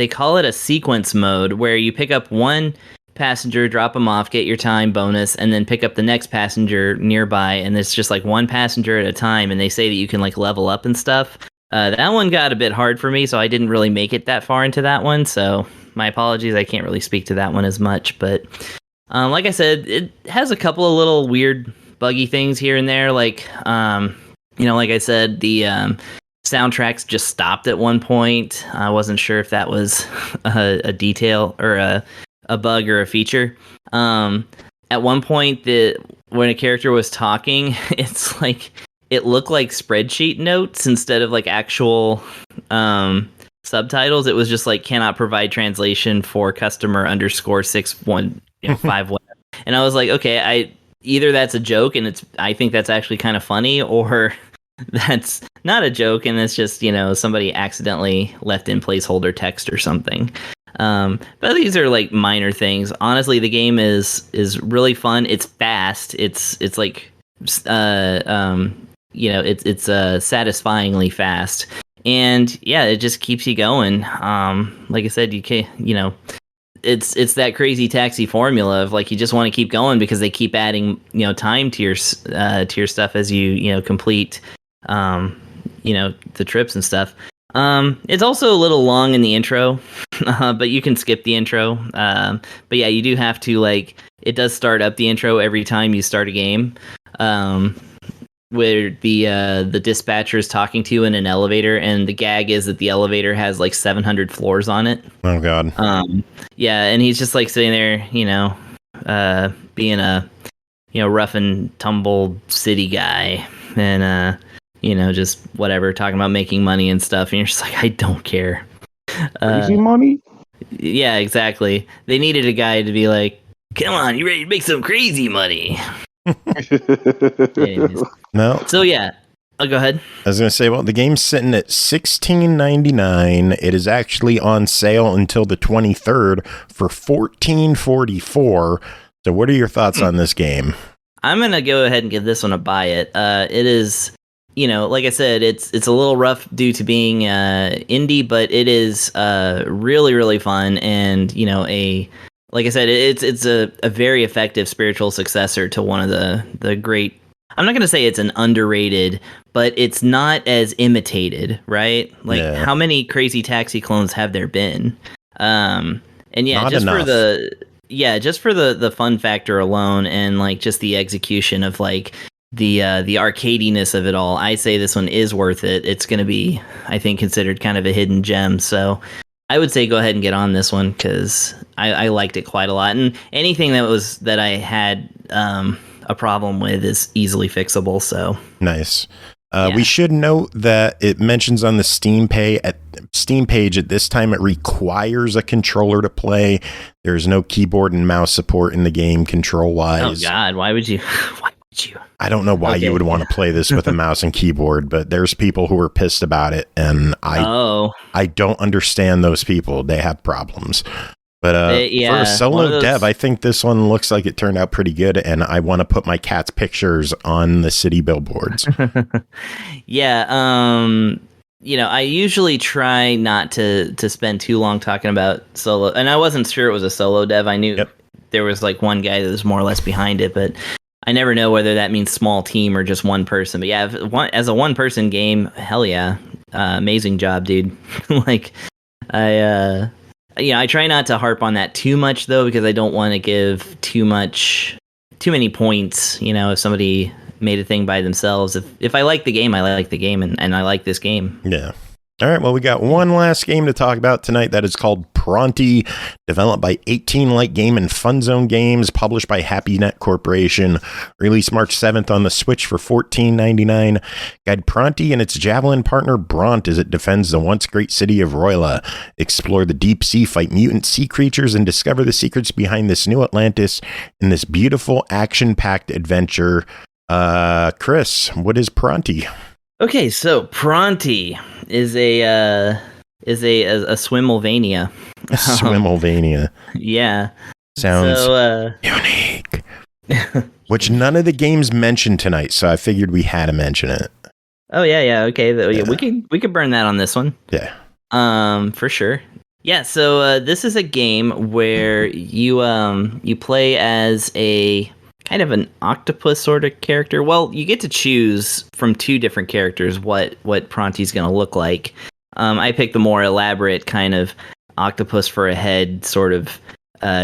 call it a sequence mode, where you pick up one passenger, drop them off, get your time bonus, and then pick up the next passenger nearby, and it's just like one passenger at a time, and they say that you can like level up and stuff. That one got a bit hard for me, so I didn't really make it that far into that one, so my apologies, I can't really speak to that one as much, but like I said, it has a couple of little weird buggy things here and there, like like I said, the soundtracks just stopped at one point. I wasn't sure if that was a detail or a bug or a feature. At one point, when a character was talking, it's like it looked like spreadsheet notes instead of like actual subtitles. It was just like cannot provide translation for customer _6151. And I was like, okay, either that's a joke and I think that's actually kind of funny, or that's not a joke and it's just, somebody accidentally left in placeholder text or something. But these are like minor things. Honestly, the game is really fun. It's fast. It's like it's satisfyingly fast. And yeah, it just keeps you going. Like I said, you can't, it's that crazy taxi formula of like you just want to keep going because they keep adding time to your stuff as you complete the trips and stuff. It's also a little long in the intro, but you can skip the intro. But yeah, you do have to it does start up the intro every time you start a game. Where the dispatcher is talking to you in an elevator, and the gag is that the elevator has like 700 floors on it.
Oh God.
Yeah, and he's just like sitting there, being a rough and tumble city guy, and just whatever, talking about making money and stuff, and you're just like, I don't care.
Crazy money?
Yeah, exactly. They needed a guy to be like, come on, you ready to make some crazy money?
No.
So yeah, I'll go ahead.
I was going to say, well, the game's sitting at $16.99. It is actually on sale until the 23rd for $14.44. So what are your thoughts on this game?
I'm going to go ahead and give this one a buy it. It is, like I said, it's a little rough due to being indie, but it is really, really fun, and like I said, it's a very effective spiritual successor to one of the great. I'm not going to say it's an underrated, but it's not as imitated, right? Like, How many Crazy Taxi clones have there been? And yeah,
not
just
enough.
for the fun factor alone, and like just the execution of like the arcadiness of it all, I say this one is worth it. It's going to be, I think, considered kind of a hidden gem. So I would say go ahead and get on this one because I liked it quite a lot, and anything that I had a problem with is easily fixable. So
nice. We should note that it mentions on the Steam page at this time it requires a controller to play. There's no keyboard and mouse support in the game control wise.
Oh God, why would you?
I don't know why you would want to play this with a mouse and keyboard, but there's people who are pissed about it, and I don't understand those people. They have problems. But for a solo dev, I think this one looks like it turned out pretty good, and I want to put my cat's pictures on the city billboards.
Yeah, I usually try not to spend too long talking about solo, and I wasn't sure it was a solo dev. I knew there was like one guy that was more or less behind it, but I never know whether that means small team or just one person. But yeah, as a one-person game, hell yeah, amazing job, dude. Like, I try not to harp on that too much though, because I don't want to give too many points. If somebody made a thing by themselves, if I like the game, I like the game, and I like this game.
Yeah. All right, well, we got one last game to talk about tonight that is called Pronty, developed by 18 Light Game and FunZone Games, published by Happinet Corporation, released March 7th on the Switch for $14.99. Guide Pronty and its Javelin partner Bront as it defends the once great city of Roila. Explore the deep sea, fight mutant sea creatures, and discover the secrets behind this new Atlantis in this beautiful, action-packed adventure. Chris, what is Pronty?
Okay, so Pronty is a Swimmelvania.
Swimmelvania.
Yeah.
Sounds unique. Which none of the games mentioned tonight, so I figured we had to mention it.
Oh yeah, okay. Yeah. We could burn that on this one.
Yeah.
For sure. Yeah, so this is a game where you play as a kind of an octopus sort of character. Well, you get to choose from two different characters what Pronty's going to look like. I picked the more elaborate kind of octopus for a head sort of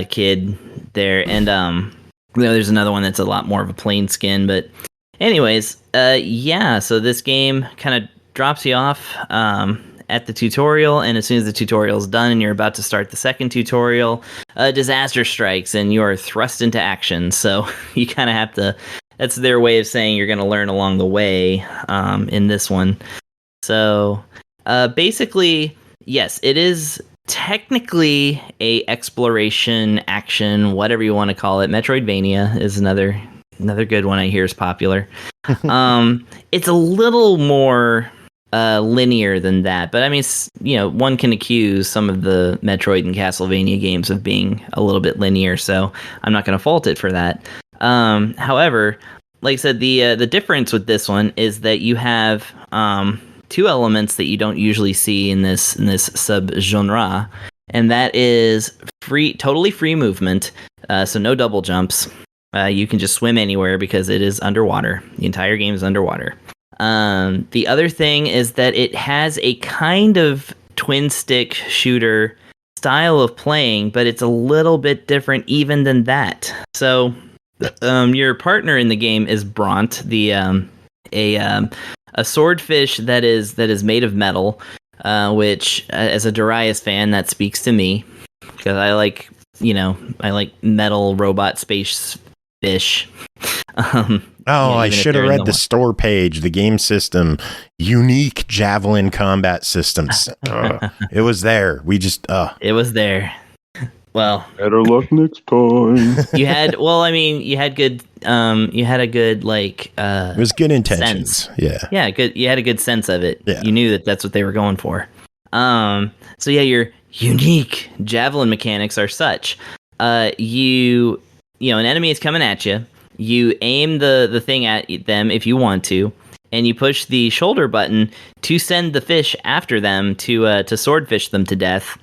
kid there, and there's another one that's a lot more of a plain skin. But anyways, so this game kind of drops you off at the tutorial, and as soon as the tutorial is done and you're about to start the second tutorial, a disaster strikes and you are thrust into action. So you kind of have to, that's their way of saying you're going to learn along the way in this one. So basically, yes, it is technically a exploration, action, whatever you want to call it. Metroidvania is another good one I hear is popular. It's a little more linear than that, but I mean, one can accuse some of the Metroid and Castlevania games of being a little bit linear, so I'm not going to fault it for that. However, like I said, the difference with this one is that you have two elements that you don't usually see in this subgenre, and that is totally free movement, so no double jumps. You can just swim anywhere because it is underwater. The entire game is underwater. The other thing is that it has a kind of twin stick shooter style of playing, but it's a little bit different even than that. So your partner in the game is Bront, a swordfish that is made of metal, which as a Darius fan, that speaks to me because I like metal robot space fish.
I should have read the store page, the game system, unique javelin combat systems. It was there. It
was there. Well,
better luck next time.
You had good. You had a good
it was good intentions.
Sense. Yeah, good. You had a good sense of it. Yeah. You knew that that's what they were going for. So yeah, your unique javelin mechanics are such. An enemy is coming at you. You aim the thing at them if you want to, and you push the shoulder button to send the fish after them to swordfish them to death.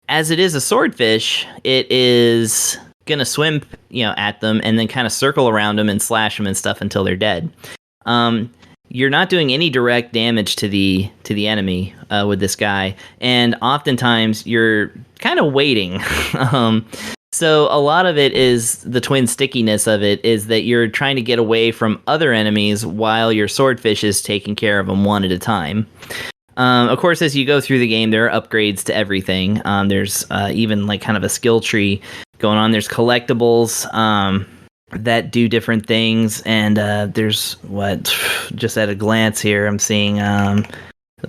As it is a swordfish, it is gonna swim, at them and then kind of circle around them and slash them and stuff until they're dead. You're not doing any direct damage to the enemy with this guy, and oftentimes you're kind of waiting. So a lot of it is the twin stickiness of it is that you're trying to get away from other enemies while your swordfish is taking care of them one at a time. Of course, as you go through the game, there are upgrades to everything. There's even kind of a skill tree going on. There's collectibles that do different things, and there's just at a glance here, I'm seeing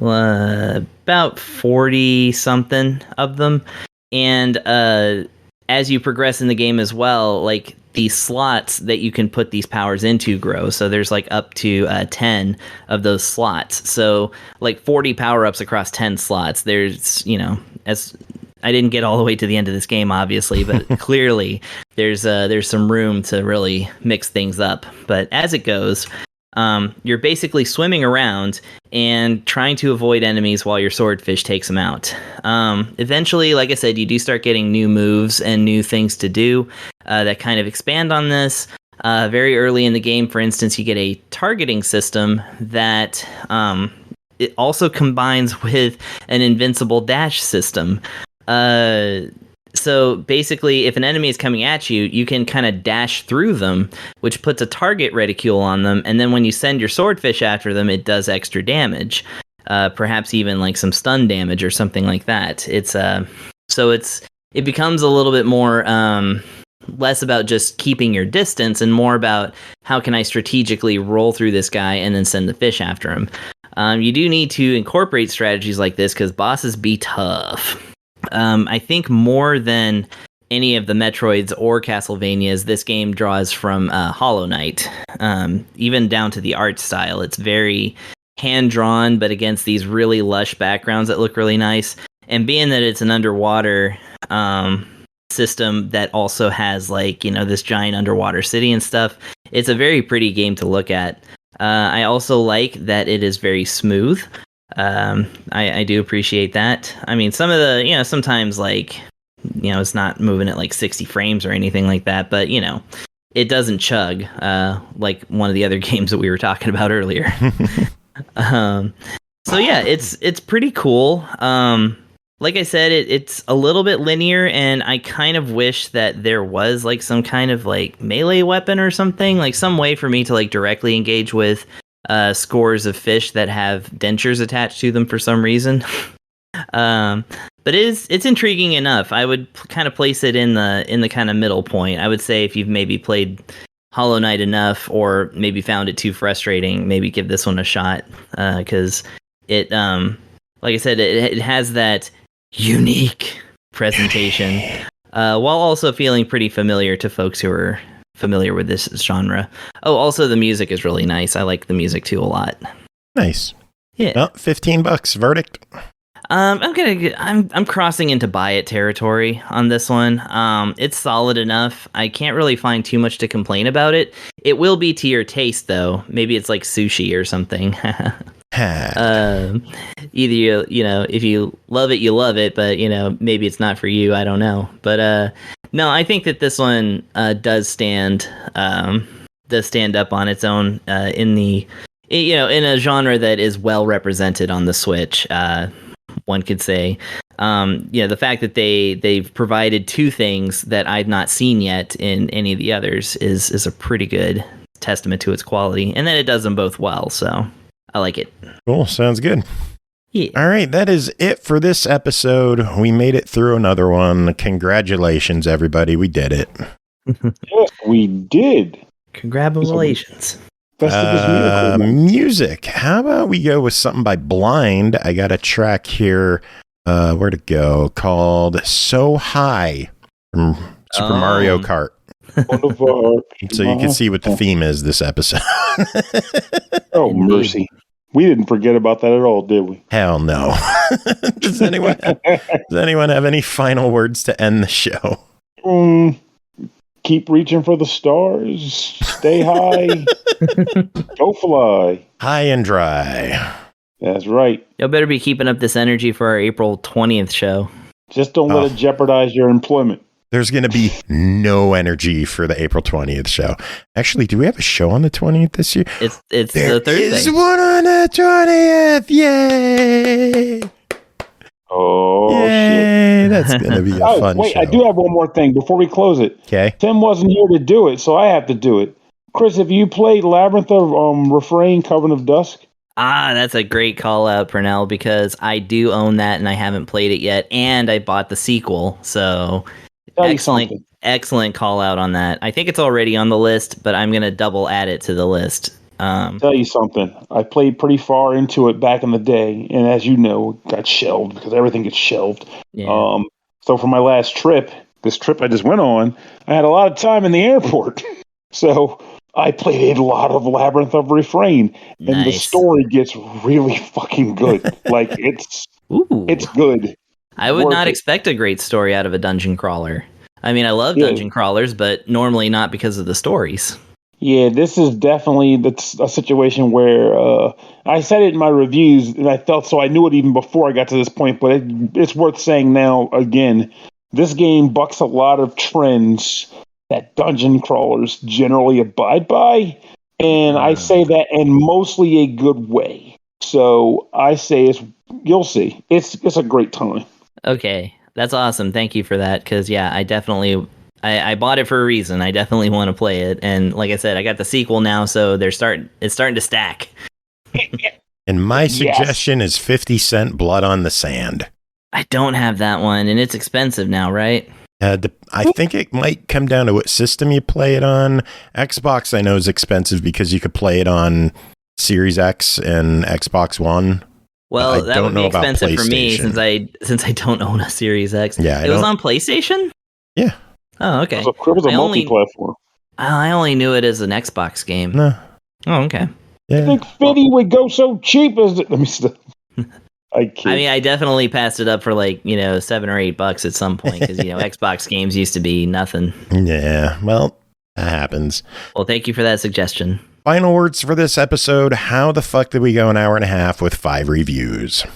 about 40 something of them, and as you progress in the game as well, these slots that you can put these powers into grow. So there's up to 10 of those slots. So 40 power-ups across 10 slots. There's, as I didn't get all the way to the end of this game, obviously, but clearly there's some room to really mix things up. But as it goes, you're basically swimming around and trying to avoid enemies while your swordfish takes them out. Eventually, like I said, you do start getting new moves and new things to do that kind of expand on this. Very early in the game, for instance, you get a targeting system that it also combines with an invincible dash system. So basically, if an enemy is coming at you, you can kind of dash through them, which puts a target reticule on them. And then when you send your swordfish after them, it does extra damage, perhaps even some stun damage or something like that. It becomes a little bit more less about just keeping your distance and more about how can I strategically roll through this guy and then send the fish after him. You do need to incorporate strategies like this because bosses be tough. I think more than any of the Metroids or Castlevanias, this game draws from Hollow Knight, even down to the art style. It's very hand-drawn, but against these really lush backgrounds that look really nice. And being that it's an underwater system that also has this giant underwater city and stuff, it's a very pretty game to look at. I also like that it is very smooth. I do appreciate that. I mean, some of the, sometimes it's not moving at 60 frames or anything like that, but it doesn't chug like one of the other games that we were talking about earlier. So yeah, it's pretty cool. Like I said, it's a little bit linear, and I kind of wish that there was some kind of melee weapon or something, some way for me to directly engage with scores of fish that have dentures attached to them for some reason. But it's intriguing enough. I would kind of place it in the kind of middle point. I would say if you've maybe played Hollow Knight enough, or maybe found it too frustrating, maybe give this one a shot, because it, like I said, it has that unique presentation, while also feeling pretty familiar to folks who are familiar with this genre. Oh, also the music is really nice. I like the music too a lot.
Nice.
Yeah.
Well, $15 verdict.
I'm crossing into buy it territory on this one. It's solid enough. I can't really find too much to complain about it. It will be to your taste though. Maybe it's like sushi or something. Either you know, if you love it, you love it, but you know, maybe it's not for you. I don't know. But no, I think that this one does stand up on its own in a genre that is well represented on the Switch. One could say, the fact that they've provided two things that I've not seen yet in any of the others is a pretty good testament to its quality, and then it does them both well. So I like it.
Cool, sounds good.
Yeah.
All right, that is it for this episode. We made it through another one. Congratulations, everybody. We did it.
Yes, we did.
Congratulations.
Music. How about we go with something by Blind? I got a track here. Where to go? Called So High from Super Mario Kart. So you can see what the theme is this episode.
Oh, mercy. We didn't forget about that at all, did we?
Hell no. Does anyone have any final words to end the show?
Keep reaching for the stars. Stay high. Go fly.
High and dry.
That's right.
Y'all better be keeping up this energy for our April 20th show.
Just don't let it jeopardize your employment.
There's going to be no energy for the April 20th show. Actually, do we have a show on the 20th this year?
It's the Thursday.
There is one on the 20th. Yay!
Oh,
yay!
shit.
That's going to be a fun
wait,
show.
I do have one more thing before we close it.
Okay.
Tim wasn't here to do it, so I have to do it. Chris, have you played Labyrinth of Refrain, Coven of Dusk?
That's a great call out, Pernell, because I do own that and I haven't played it yet, and I bought the sequel, so excellent call out on that. I think it's already on the list, but I'm going to double add it to the list.
Tell you something. I played pretty far into it back in the day, and as you know, it got shelved because everything gets shelved.
Yeah.
So for my last trip, this trip I just went on, I had a lot of time in the airport. So I played a lot of Labyrinth of Refrain, and the story gets really fucking good. Like, it's good.
I would not expect a great story out of a dungeon crawler. I mean, I love dungeon crawlers, but normally not because of the stories.
Yeah, this is definitely a situation where I said it in my reviews, and I felt so I knew it even before I got to this point, but it's worth saying now again. This game bucks a lot of trends that dungeon crawlers generally abide by, and I say that in mostly a good way. So I say you'll see. It's a great time.
Okay, that's awesome. Thank you for that, because I definitely I bought it for a reason. I definitely want to play it, and like I said, I got the sequel now, so it's starting to stack.
And my suggestion is 50-cent Blood on the Sand.
I don't have that one, and it's expensive now, right?
I think it might come down to what system you play it on. Xbox, I know, is expensive because you could play it on Series X and Xbox One.
Well, that would be expensive for me since I don't own a Series X.
Yeah,
it was on PlayStation?
Yeah.
Oh, okay.
It was a multi-platform.
I only knew it as an Xbox game.
No.
Oh, okay.
Yeah.
I think 50 would go so cheap as it. Let me stop. I
mean, I definitely passed it up for $7 or $8 at some point because Xbox games used to be nothing.
Yeah, well, that happens.
Well, thank you for that suggestion.
Final words for this episode. How the fuck did we go an hour and a half with 5 reviews?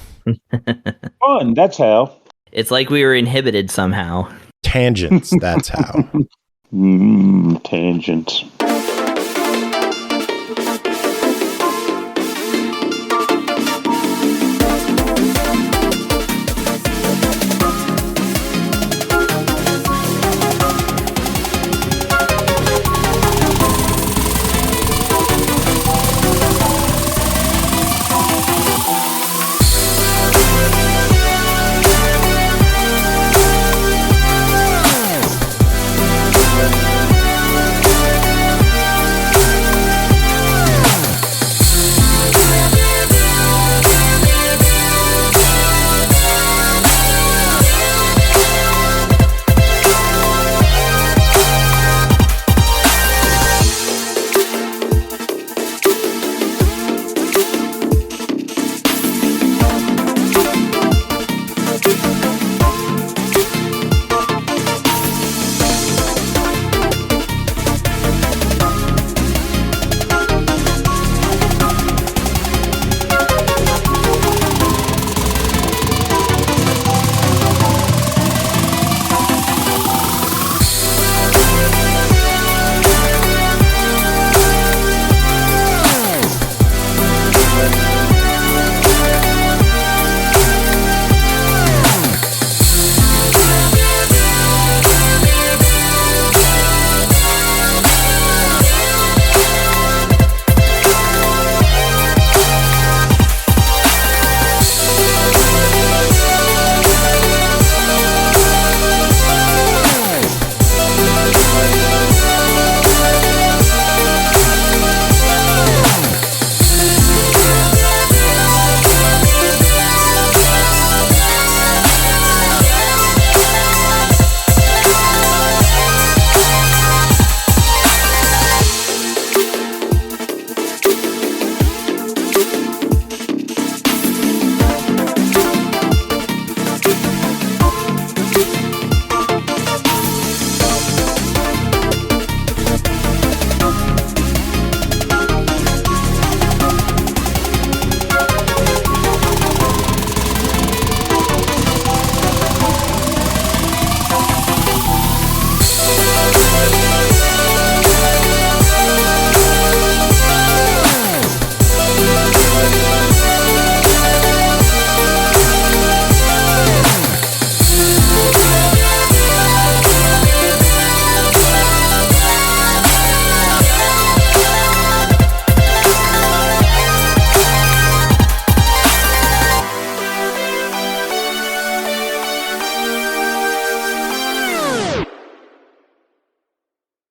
Fun, that's how.
It's like we were inhibited somehow.
Tangents, that's how.
Tangents.